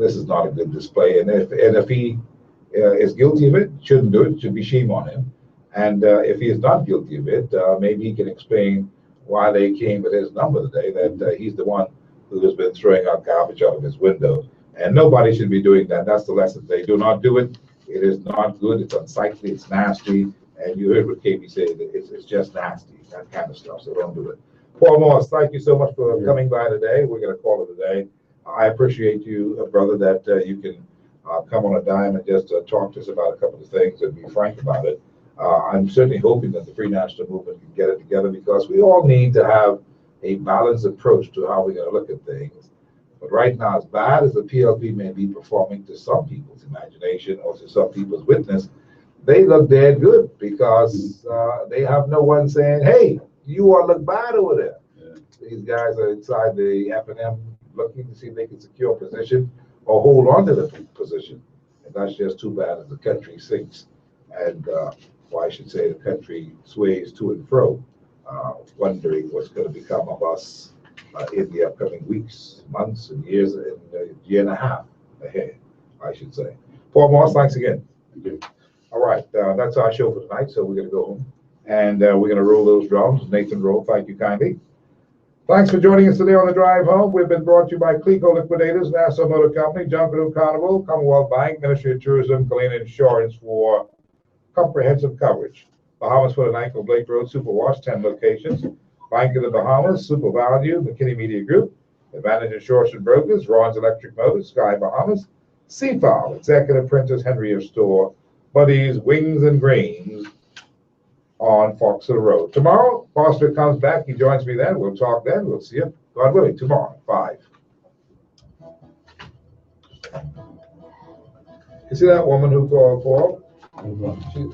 this is not a good display. And if he is guilty of it, shouldn't do it, should be shame on him. And if he is not guilty of it, maybe he can explain why they came with his number today, that he's the one who has been throwing out garbage out of his window. And nobody should be doing that. That's the lesson. They do not do it. It is not good. It's unsightly. It's nasty. And you heard what KB said. It's just nasty, that kind of stuff. So don't do it. Paul Morris, thank you so much for coming by today. We're going to call it a day. I appreciate you, brother, that you can come on a dime and just talk to us about a couple of things and be frank about it. I'm certainly hoping that the Free National Movement can get it together, because we all need to have a balanced approach to how we're going to look at things. But right now, as bad as the PLP may be performing to some people's imagination or to some people's witness, they look dead good, because they have no one saying, hey, you all look bad over there. Yeah. These guys are inside the FNM looking to see if they can secure a position or hold on to the position. And that's just too bad as the country sinks. And I should say the country sways to and fro, wondering what's going to become of us in the upcoming weeks, months, and years, and a year and a half ahead, I should say. Paul Moss, thanks again. Thank you. All right, that's our show for tonight, so we're going to go home. And we're going to roll those drums. Nathan Roll, thank you kindly. Thanks for joining us today on the drive home. We've been brought to you by Clico Liquidators, Nassau Motor Company, Junkanoo Carnival, Commonwealth Bank, Ministry of Tourism, Galena Insurance for comprehensive coverage. Bahamas for the Night, Blake Road, Superwash, 10 locations. Bank of the Bahamas, Super Value, McKinney Media Group, Advantage Insurance and Brokers, Ron's Electric Motors, Sky Bahamas, CFAL, Executive Printers, Henrier Store, Buddies, Wings and Grains on Fox Hill Road. Tomorrow, Foster comes back. He joins me then. We'll talk then. We'll see you, God willing, tomorrow at 5. You see that woman who called Paul? She